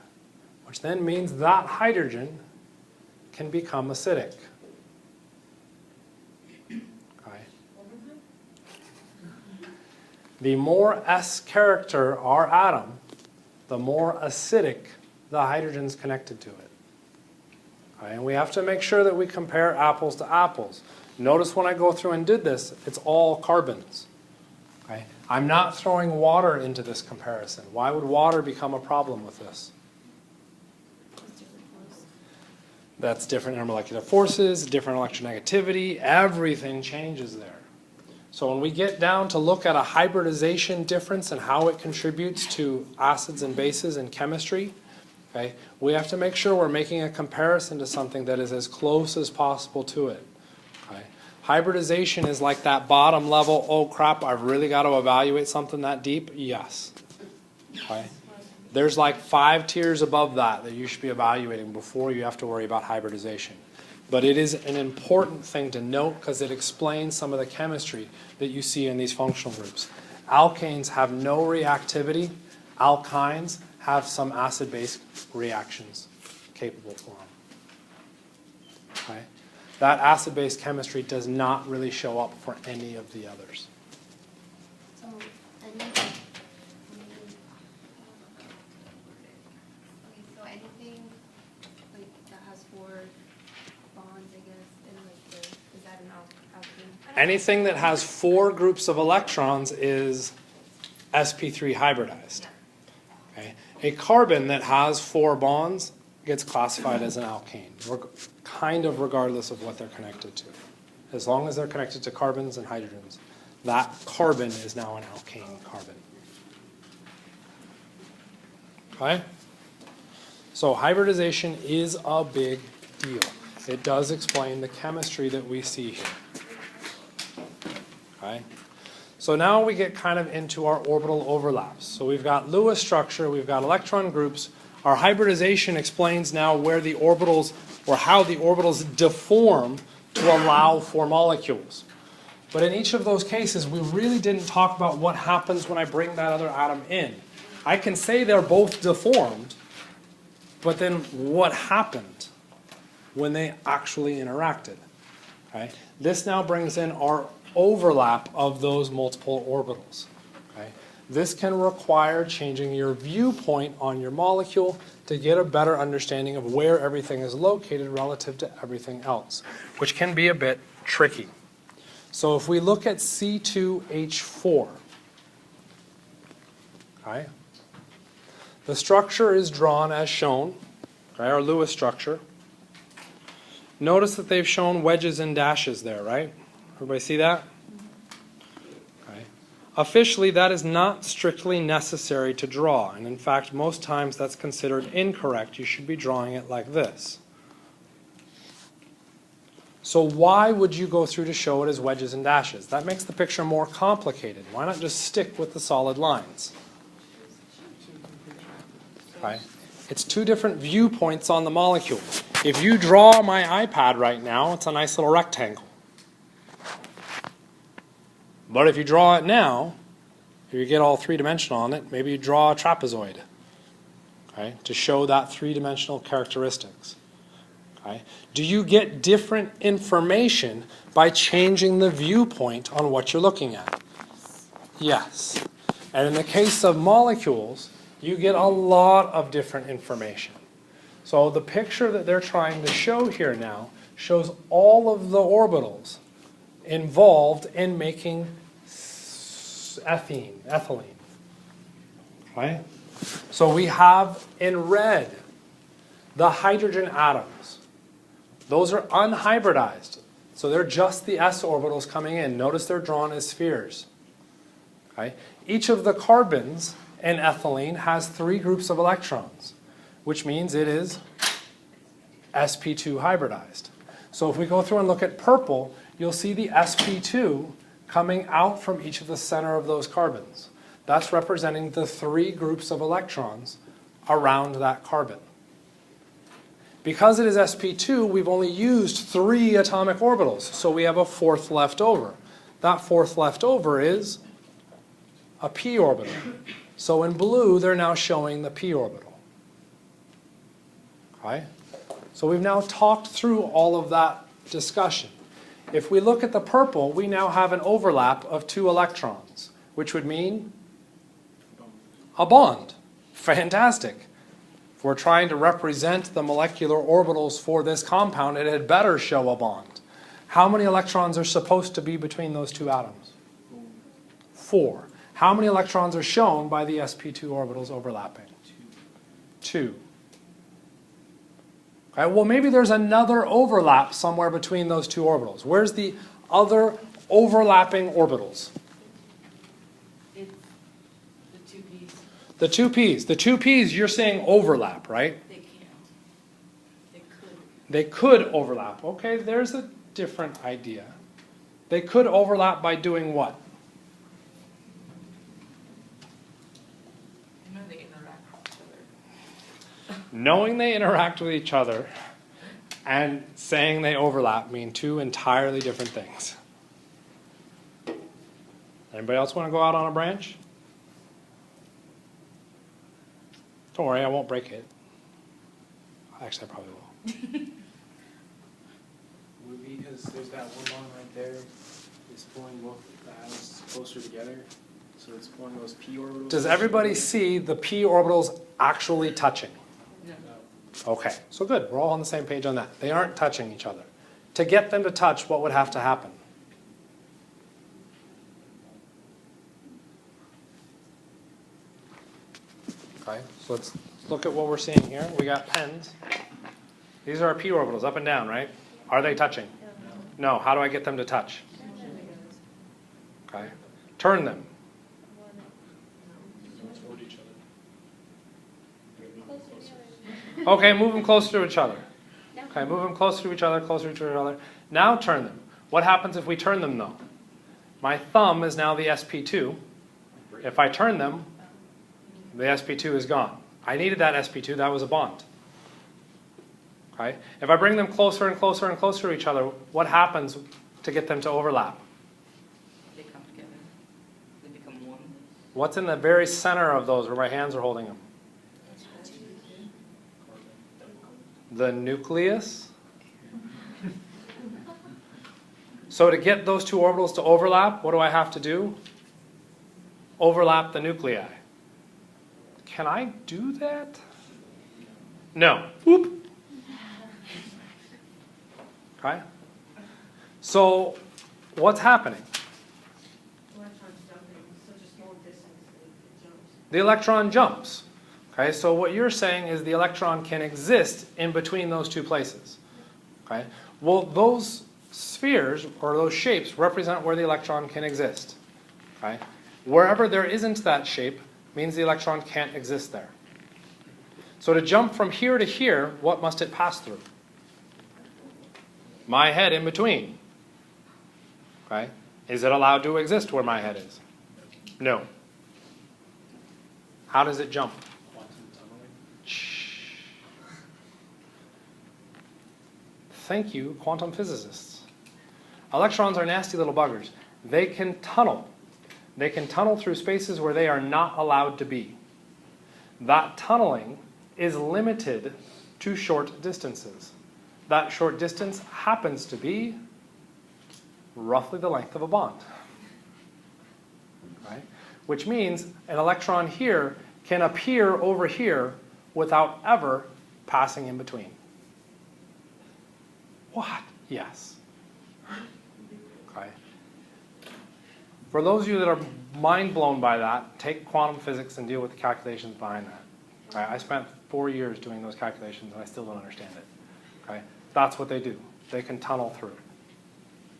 which then means that hydrogen can become acidic. Okay. The more S character our atom, the more acidic the hydrogen's connected to it. Okay, and we have to make sure that we compare apples to apples. Notice when I go through and did this, it's all carbons. Okay? I'm not throwing water into this comparison. Why would water become a problem with this? That's different intermolecular forces, different electronegativity, everything changes there. So when we get down to look at a hybridization difference and how it contributes to acids and bases in chemistry, okay, we have to make sure we're making a comparison to something that is as close as possible to it. Okay. Hybridization is like that bottom level, oh crap, I've really got to evaluate something that deep? Yes. Okay. There's like 5 tiers above that you should be evaluating before you have to worry about hybridization. But it is an important thing to note because it explains some of the chemistry that you see in these functional groups. Alkanes have no reactivity. Alkynes have some acid-base reactions capable for them. Okay? That acid-base chemistry does not really show up for any of the others. So Anything that has 4 groups of electrons is sp3 hybridized. Okay? A carbon that has 4 bonds gets classified as an alkane, kind of regardless of what they're connected to. As long as they're connected to carbons and hydrogens, that carbon is now an alkane carbon. Okay? So hybridization is a big deal. It does explain the chemistry that we see here. Okay? So now we get kind of into our orbital overlaps. So we've got Lewis structure, we've got electron groups. Our hybridization explains now where the orbitals, or how the orbitals deform to allow for molecules. But in each of those cases, we really didn't talk about what happens when I bring that other atom in. I can say they're both deformed, but then what happened when they actually interacted? Okay? This now brings in our overlap of those multiple orbitals. Okay? This can require changing your viewpoint on your molecule to get a better understanding of where everything is located relative to everything else, which can be a bit tricky. So if we look at C2H4, okay, the structure is drawn as shown, okay, our Lewis structure. Notice that they've shown wedges and dashes there, right? Everybody see that? Okay. Officially, that is not strictly necessary to draw, and in fact, most times that's considered incorrect. You should be drawing it like this. So why would you go through to show it as wedges and dashes? That makes the picture more complicated. Why not just stick with the solid lines? Okay. It's 2 different viewpoints on the molecule. If you draw my iPad right now, it's a nice little rectangle. But if you draw it now, if you get all 3-dimensional on it, maybe you draw a trapezoid, okay, to show that 3-dimensional characteristics. Okay. Do you get different information by changing the viewpoint on what you're looking at? Yes. And in the case of molecules, you get a lot of different information. So the picture that they're trying to show here now shows all of the orbitals involved in making ethylene. Right? So we have in red the hydrogen atoms. Those are unhybridized. So they're just the s orbitals coming in. Notice they're drawn as spheres. Okay? Each of the carbons in ethylene has 3 groups of electrons, which means it is sp2 hybridized. So if we go through and look at purple, you'll see the sp2 coming out from each of the center of those carbons. That's representing the 3 groups of electrons around that carbon. Because it is sp2, we've only used 3 atomic orbitals, so we have a 4th left over. That 4th left over is a p orbital. So in blue, they're now showing the p orbital. Okay? So we've now talked through all of that discussion. If we look at the purple, we now have an overlap of 2 electrons, which would mean a bond. Fantastic. If we're trying to represent the molecular orbitals for this compound, it had better show a bond. How many electrons are supposed to be between those 2 atoms? 4. How many electrons are shown by the sp2 orbitals overlapping? 2. Okay, well, maybe there's another overlap somewhere between those 2 orbitals. Where's the other overlapping orbitals? It's the 2 p's. The 2 p's. The 2 p's, you're saying overlap, right? They can't. They could. They could overlap. Okay, there's a different idea. They could overlap by doing what? I know they interact with each other. Knowing they interact with each other and saying they overlap mean 2 entirely different things. Anybody else want to go out on a branch? Don't worry, I won't break it. Actually, I probably will. Would be because there's that one bond right there. It's pulling both the atoms closer together. So it's pulling those p orbitals. Does everybody see the p orbitals actually touching? No. Okay, so good. We're all on the same page on that. They aren't touching each other. To get them to touch, what would have to happen? Okay, so let's look at what we're seeing here. We got pens. These are our p orbitals, up and down, right? Are they touching? No. How do I get them to touch? Okay. Turn them. Toward each other. Okay, move them closer to each other. Okay, move them closer to each other, closer to each other. Now turn them. What happens if we turn them though? My thumb is now the SP2. If I turn them, the SP2 is gone. I needed that SP2, that was a bond. Okay? If I bring them closer and closer and closer to each other, what happens to get them to overlap? They come together. They become one. What's in the very center of those where my hands are holding them? The nucleus. So to get those two orbitals to overlap, what do I have to do? Overlap the nuclei. Can I do that? No. Whoop. Okay? So what's happening? The electron jumps. Okay, so what you're saying is the electron can exist in between those two places. Okay? Well, those spheres or those shapes represent where the electron can exist. Okay? Wherever there isn't that shape means the electron can't exist there. So to jump from here to here, what must it pass through? My head in between. Okay? Is it allowed to exist where my head is? No. How does it jump? Quantum tunneling. Shh. Thank you, quantum physicists. Electrons are nasty little buggers. They can tunnel. They can tunnel through spaces where they are not allowed to be. That tunneling is limited to short distances. That short distance happens to be roughly the length of a bond. Right? Which means an electron here can appear over here without ever passing in between. What? Yes. Okay. For those of you that are mind blown by that, take quantum physics and deal with the calculations behind that. Okay? I spent 4 years doing those calculations and I still don't understand it. Okay? That's what they do. They can tunnel through.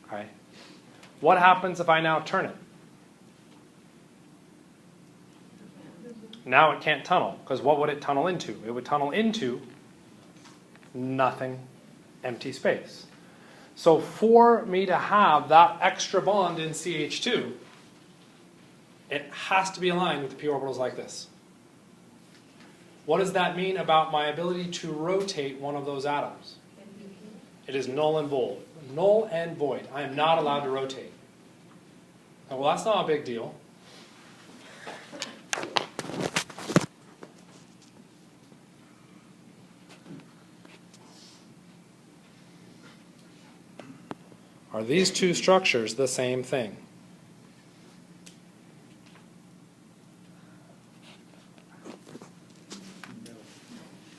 Okay? What happens if I now turn it? Now it can't tunnel, because what would it tunnel into? It would tunnel into nothing, empty space. So for me to have that extra bond in CH2, it has to be aligned with the p orbitals like this. What does that mean about my ability to rotate one of those atoms? It is null and void. Null and void. I am not allowed to rotate. Well, that's not a big deal. Are these two structures the same thing?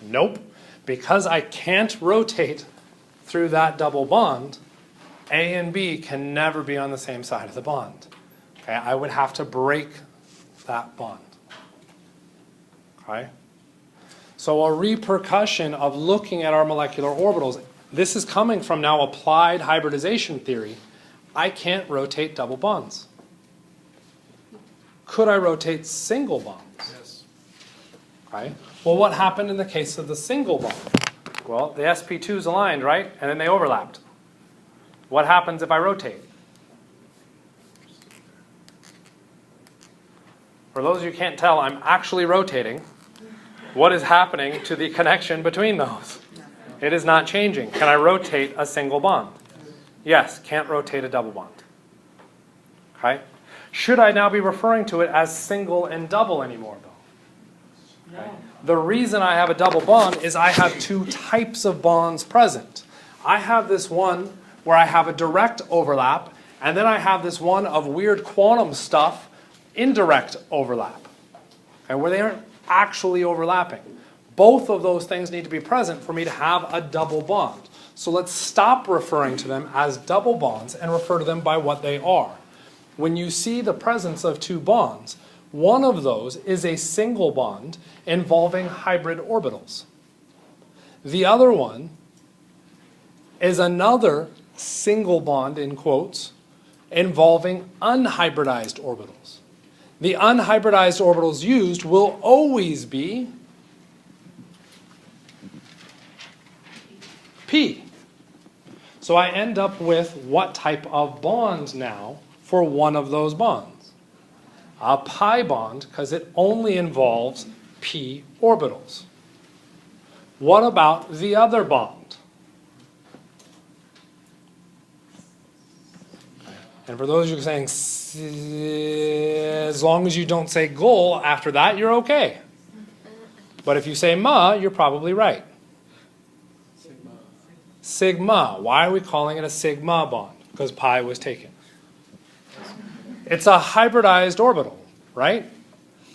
Nope. Because I can't rotate through that double bond, A and B can never be on the same side of the bond. Okay, I would have to break that bond. Okay? So a repercussion of looking at our molecular orbitals, this is coming from now applied hybridization theory. I can't rotate double bonds. Could I rotate single bonds? Yes. Okay. Well, what happened in the case of the single bond? Well, the sp2 is aligned, right? And then they overlapped. What happens if I rotate? For those of you who can't tell, I'm actually rotating. What is happening to the connection between those? It is not changing. Can I rotate a single bond? Yes, can't rotate a double bond. Okay? Should I now be referring to it as single and double anymore, though? Okay? The reason I have a double bond is I have two types of bonds present. I have this one where I have a direct overlap, and then I have this one of weird quantum stuff, indirect overlap, and where they aren't actually overlapping. Both of those things need to be present for me to have a double bond. So let's stop referring to them as double bonds and refer to them by what they are. When you see the presence of two bonds, One of those is a single bond involving hybrid orbitals. The other one is another single bond, in quotes, involving unhybridized orbitals. The unhybridized orbitals used will always be P. So I end up with what type of bond now for one of those bonds? A pi bond, because it only involves p orbitals. What about the other bond? And for those of you saying, as long as you don't say goal after that, you're okay. But if you say ma, you're probably right. Sigma. Sigma. Why are we calling it a sigma bond? Because pi was taken. It's a hybridized orbital, right?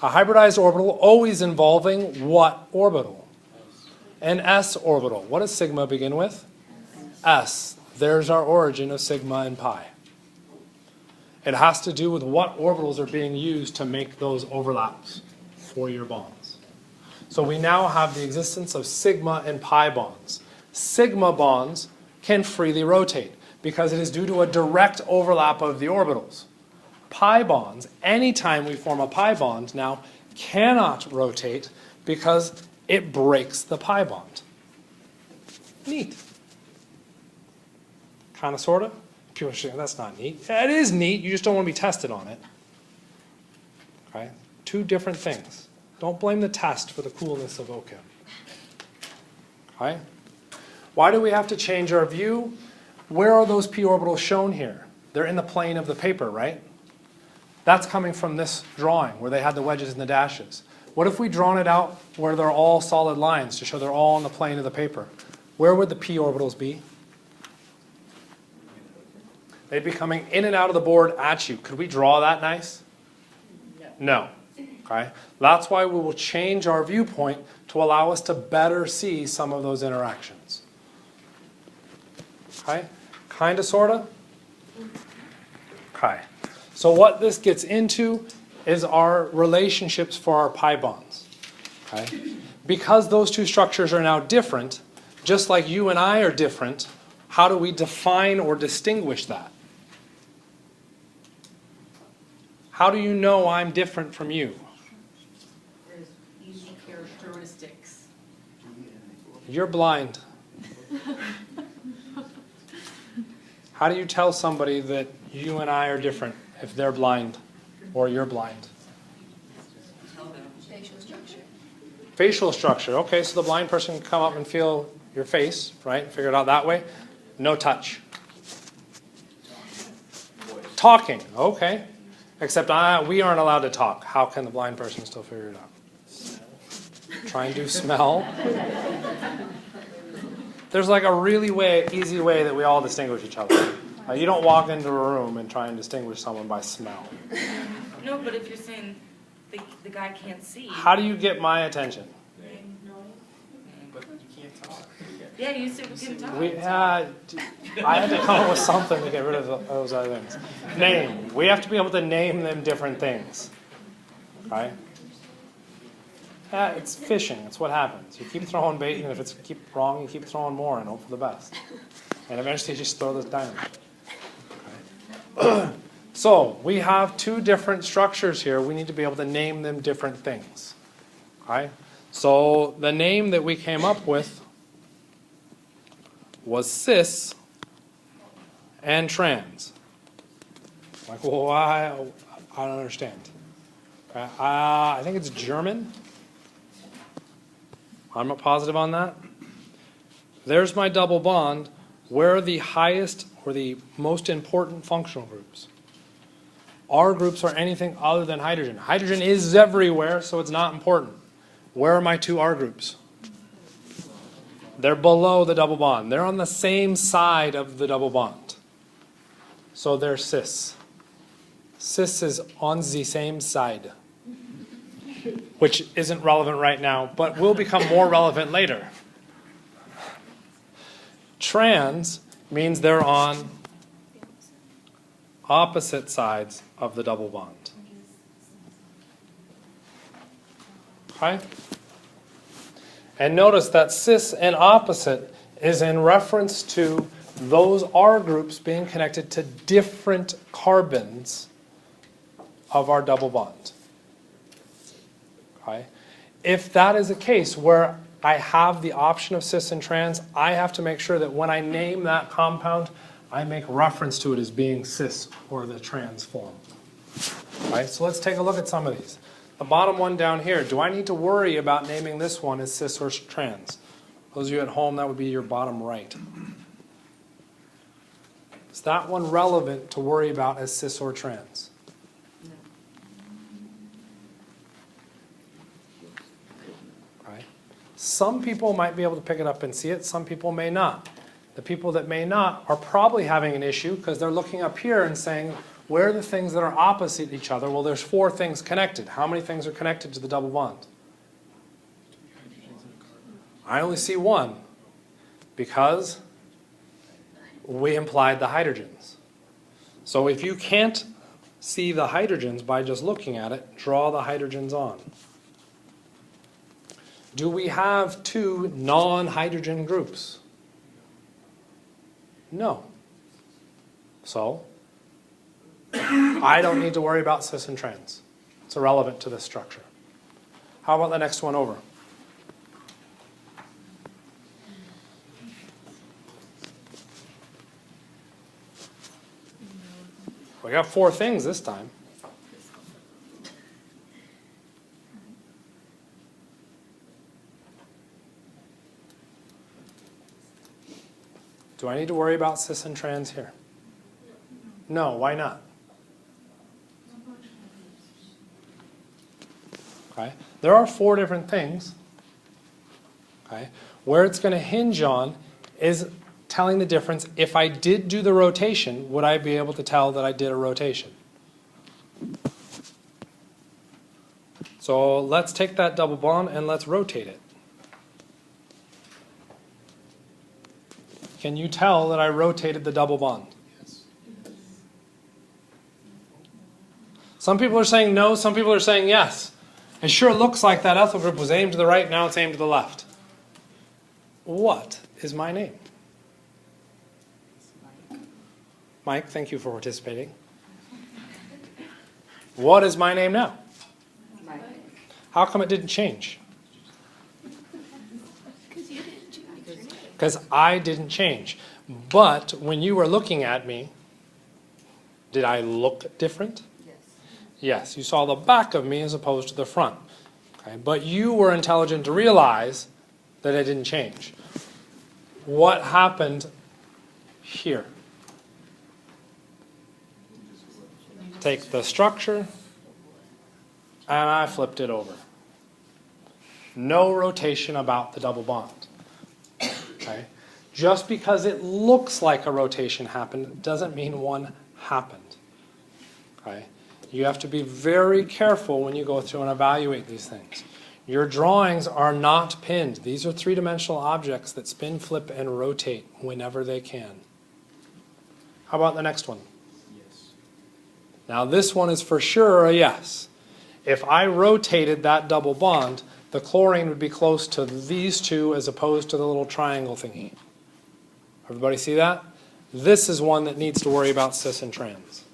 A hybridized orbital always involving what orbital? An s orbital. What does sigma begin with? S. There's our origin of sigma and pi. It has to do with what orbitals are being used to make those overlaps for your bonds. So we now have the existence of sigma and pi bonds. Sigma bonds can freely rotate because it is due to a direct overlap of the orbitals. Pi bonds, anytime we form a pi bond now, cannot rotate because it breaks the pi bond. Neat. Kind of, sort of. People are saying, that's not neat. Yeah, it is neat, you just don't want to be tested on it. Okay? Two different things. Don't blame the test for the coolness of OCHEM. Okay? Why do we have to change our view? Where are those p orbitals shown here? They're in the plane of the paper, right? That's coming from this drawing where they had the wedges and the dashes. What if we drawn it out where they're all solid lines to show they're all on the plane of the paper? Where would the p orbitals be? They'd be coming in and out of the board at you. Could we draw that nice? No. Okay? That's why we will change our viewpoint to allow us to better see some of those interactions. Okay? Kind of, sort of? Okay. So what this gets into is our relationships for our pi bonds. Okay? Because those two structures are now different, just like you and I are different, how do we define or distinguish that? How do you know I'm different from you? There's easy characteristics. You're blind. How do you tell somebody that you and I are different if they're blind or you're blind? Facial structure. Facial structure. Okay, so the blind person can come up and feel your face, right? Figure it out that way. No touch. Talking. Okay. Except we aren't allowed to talk. How can the blind person still figure it out? Try and do smell. There's like a really easy way that we all distinguish each other. You don't walk into a room and try and distinguish someone by smell. No, but if you're saying the guy can't see. How do you get my attention? But you can't talk. Yeah, you said we can talk. I had to come up with something to get rid of those other things. Name. We have to be able to name them different things. Right? It's fishing. It's what happens. You keep throwing bait, and if it's keep wrong, you keep throwing more and hope for the best. And eventually you just throw this dynamite. Okay. So we have two different structures here. We need to be able to name them different things. Okay? So the name that we came up with was cis and trans. Like, well, I don't understand. Okay. I think it's German. I'm not positive on that. There's my double bond. Where are the highest or the most important functional groups? R groups are anything other than hydrogen. Hydrogen is everywhere, so it's not important. Where are my two R groups? They're below the double bond. They're on the same side of the double bond. So they're cis. Cis is on the same side, which isn't relevant right now, but will become more relevant later. Trans means they're on opposite sides of the double bond. Okay? And notice that cis and opposite is in reference to those R groups being connected to different carbons of our double bond. Okay? If that is a case where I have the option of cis and trans, I have to make sure that when I name that compound, I make reference to it as being cis or the trans form. Right? So let's take a look at some of these. The bottom one down here, do I need to worry about naming this one as cis or trans? Those of you at home, that would be your bottom right. Is that one relevant to worry about as cis or trans? Right? Some people might be able to pick it up and see it, some people may not. The people that may not are probably having an issue because they're looking up here and saying, where are the things that are opposite each other? Well, there's 4 things connected. How many things are connected to the double bond? I only see 1 because we implied the hydrogens. So if you can't see the hydrogens by just looking at it, draw the hydrogens on. Do we have 2 non-hydrogen groups? No. So I don't need to worry about cis and trans. It's irrelevant to this structure. How about the next one over? We got 4 things this time. Do I need to worry about cis and trans here? No, why not? Okay. There are 4 different things. Okay. Where it's going to hinge on is telling the difference. If I did do the rotation, would I be able to tell that I did a rotation? So let's take that double bond and let's rotate it. Can you tell that I rotated the double bond? Yes. Some people are saying no, some people are saying yes. It sure looks like that ethyl group was aimed to the right, now it's aimed to the left. What is my name? Mike, thank you for participating. What is my name now? Mike. How come it didn't change? Because I didn't change. But when you were looking at me, did I look different? Yes. Yes, you saw the back of me as opposed to the front. Okay? But you were intelligent to realize that it didn't change. What happened here? Take the structure, and I flipped it over. No rotation about the double bond. Okay? Just because it looks like a rotation happened doesn't mean one happened. Okay? You have to be very careful when you go through and evaluate these things. Your drawings are not pinned. These are 3-dimensional objects that spin, flip, and rotate whenever they can. How about the next one? Yes. Now this one is for sure a yes. If I rotated that double bond, the chlorine would be close to these 2 as opposed to the little triangle thingy. Everybody see that? This is one that needs to worry about cis and trans.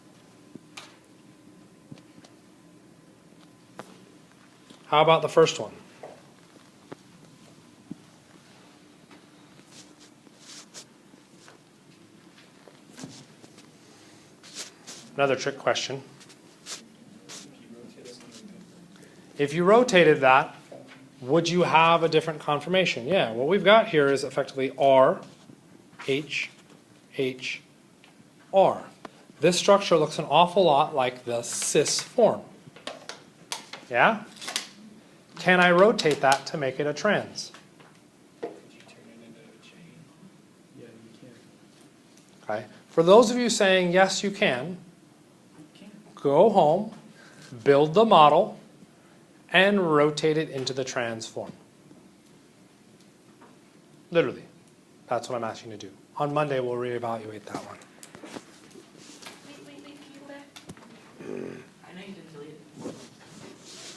How about the first one? Another trick question. If you rotated that, would you have a different conformation? Yeah, what we've got here is effectively R, H, H, R. This structure looks an awful lot like the cis form. Yeah? Can I rotate that to make it a trans? Could you turn it into a chain? Yeah, you can. Okay. For those of you saying yes, you can, go home, build the model, and rotate it into the trans form. Literally. That's what I'm asking you to do. On Monday, we'll reevaluate that one. Wait, can you go back? I know you didn't delete it.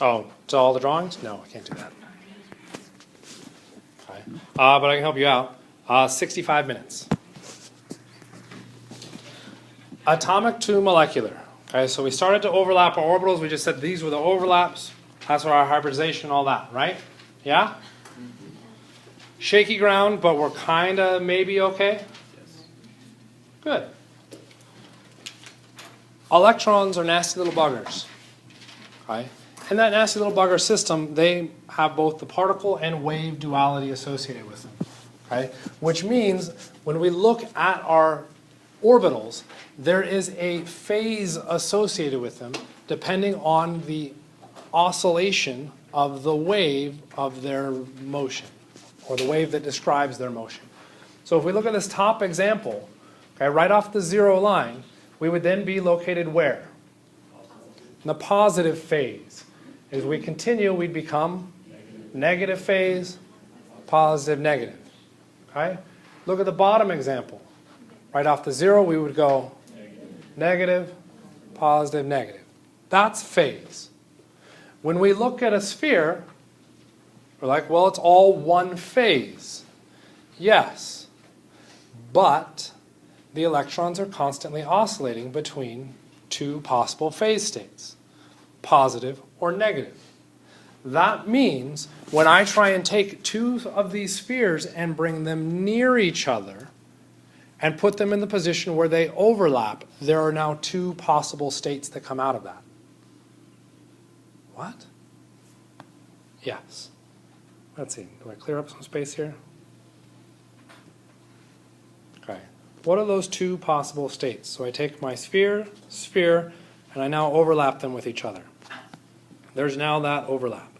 Oh, to all the drawings? No, I can't do that. Okay. But I can help you out. 65 minutes. Atomic to molecular. Okay, so we started to overlap our orbitals. We just said these were the overlaps. That's what our hybridization, all that, right? Yeah? Shaky ground, but we're kind of maybe okay? Good. Electrons are nasty little buggers. Okay? In that nasty little bugger system, they have both the particle and wave duality associated with them. Okay? Which means when we look at our orbitals, there is a phase associated with them depending on the oscillation of the wave of their motion, or the wave that describes their motion. So if we look at this top example, okay, right off the zero line, we would then be located where? In the positive phase. As we continue, we'd become negative phase, positive, negative. Okay? Look at the bottom example. Right off the zero, we would go negative, positive, negative. That's phase. When we look at a sphere, we're like, well, it's all one phase. Yes, but the electrons are constantly oscillating between two possible phase states, positive or negative. That means when I try and take two of these spheres and bring them near each other and put them in the position where they overlap, there are now two possible states that come out of that. What? Yes. Let's see. Do I clear up some space here? Okay. What are those two possible states? So I take my sphere, and I now overlap them with each other. There's now that overlap.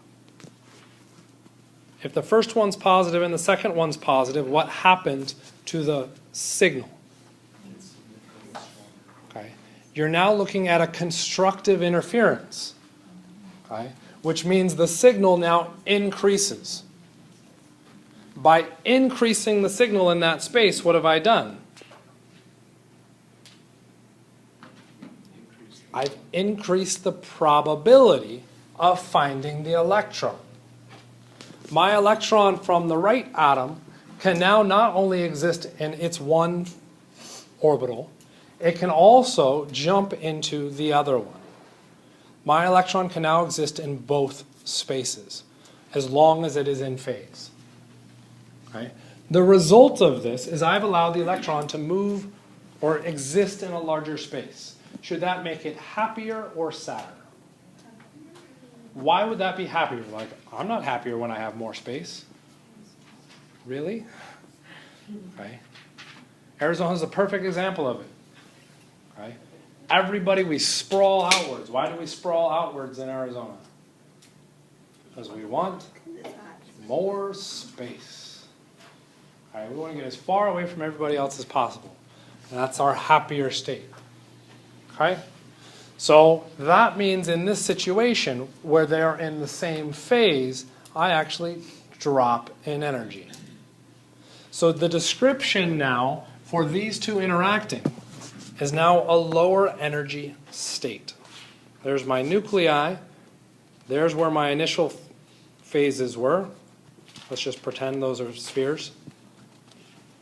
If the first one's positive and the second one's positive, what happened to the signal? Okay. You're now looking at a constructive interference. Okay. Which means the signal now increases. By increasing the signal in that space, what have I done? I've increased the probability of finding the electron. My electron from the right atom can now not only exist in its one orbital, it can also jump into the other one. My electron can now exist in both spaces, as long as it is in phase. Okay? The result of this is I've allowed the electron to move or exist in a larger space. Should that make it happier or sadder? Why would that be happier? Like, I'm not happier when I have more space. Really? Okay. Arizona is a perfect example of it. Okay. Everybody, we sprawl outwards. Why do we sprawl outwards in Arizona? Because we want more space. All right, we want to get as far away from everybody else as possible. And that's our happier state. Okay? So that means in this situation where they're in the same phase, I actually drop in energy. So the description now for these two interacting is now a lower energy state. There's my nuclei. There's where my initial phases were. Let's just pretend those are spheres.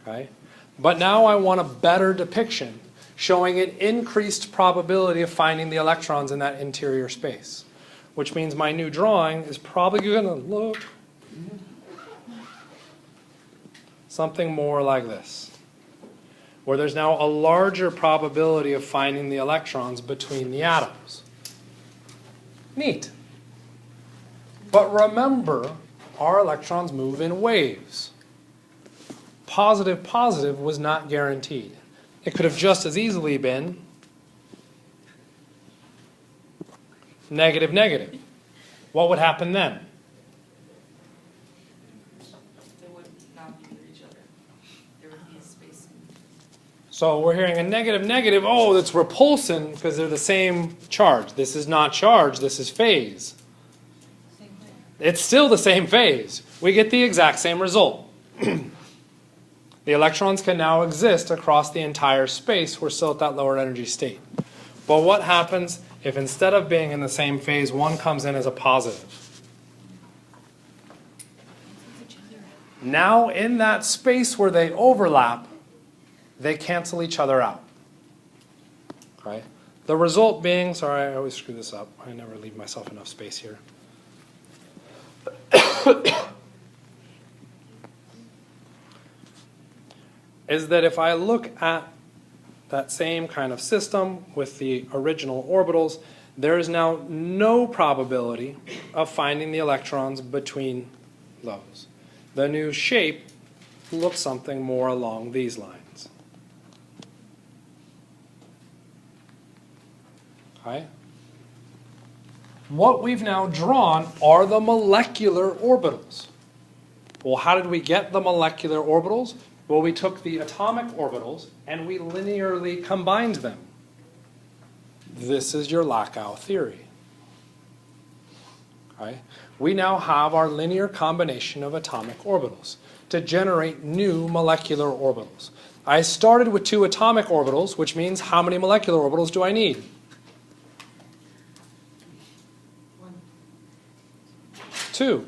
Okay? But now I want a better depiction showing an increased probability of finding the electrons in that interior space, which means my new drawing is probably going to look something more like this, where there's now a larger probability of finding the electrons between the atoms. Neat. But remember, our electrons move in waves. Positive, positive was not guaranteed. It could have just as easily been negative, negative. What would happen then? They would not be near each other. There would be a space. So we're hearing a negative, negative. Oh, that's repulsing because they're the same charge. This is not charge. This is phase. It's still the same phase. We get the exact same result. The electrons can now exist across the entire space. We're still at that lower energy state. But what happens if instead of being in the same phase, one comes in as a positive. Now in that space where they overlap, they cancel each other out. Okay? The result being, sorry, I always screw this up. I never leave myself enough space here. Is that if I look at that same kind of system with the original orbitals, there is now no probability of finding the electrons between those. The new shape looks something more along these lines. Okay? What we've now drawn are the molecular orbitals. Well, how did we get the molecular orbitals? Well, we took the atomic orbitals and we linearly combined them. This is your Lakow theory. Okay? We now have our linear combination of atomic orbitals to generate new molecular orbitals. I started with 2 atomic orbitals, which means how many molecular orbitals do I need? 2.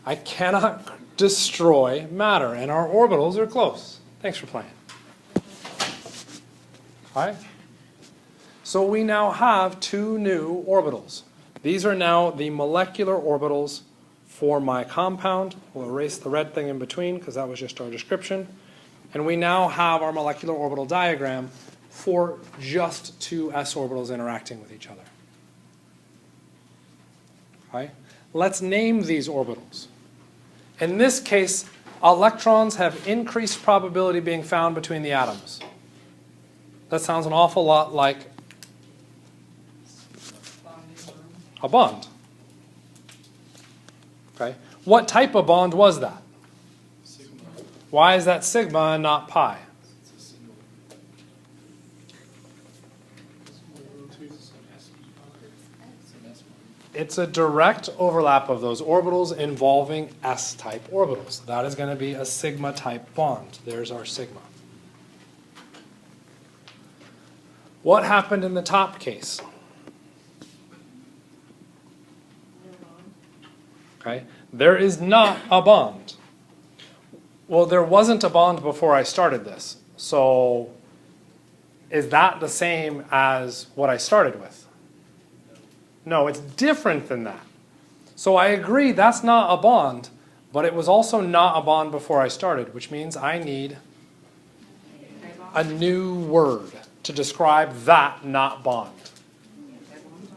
I cannot destroy matter, and our orbitals are close. Thanks for playing. All right? So we now have 2 new orbitals. These are now the molecular orbitals for my compound. We'll erase the red thing in between because that was just our description. And we now have our molecular orbital diagram for just 2 s orbitals interacting with each other. Okay? Let's name these orbitals. In this case, electrons have increased probability being found between the atoms. That sounds an awful lot like a bond. Okay? What type of bond was that? Sigma. Why is that sigma and not pi? It's a single. It's a direct overlap of those orbitals involving s-type orbitals. That is going to be a sigma-type bond. There's our sigma. What happened in the top case? Okay. There is not a bond. Well, there wasn't a bond before I started this. So is that the same as what I started with? No, it's different than that. So I agree that's not a bond, but it was also not a bond before I started, which means I need a new word to describe that not bond.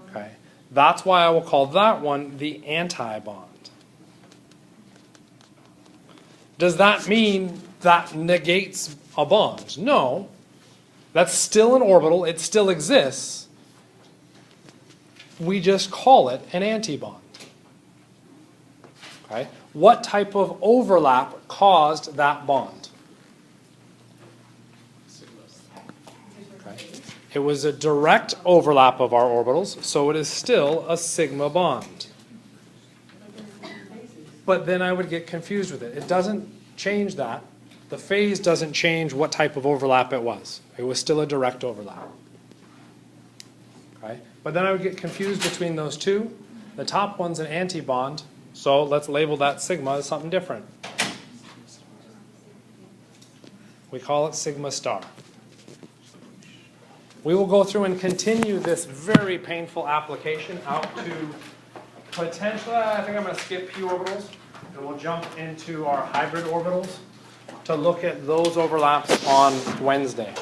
Okay. That's why I will call that one the anti-bond. Does that mean that negates a bond? No. That's still an orbital. It still exists. We just call it an antibond. Okay? What type of overlap caused that bond? Okay. It was a direct overlap of our orbitals, so it is still a sigma bond. But then I would get confused with it. It doesn't change that. The phase doesn't change what type of overlap it was. It was still a direct overlap. Okay? But then I would get confused between those two. The top one's an antibond, so let's label that sigma as something different. We call it sigma star. We will go through and continue this very painful application out to potentially, I think I'm going to skip p orbitals, and we'll jump into our hybrid orbitals to look at those overlaps on Wednesday.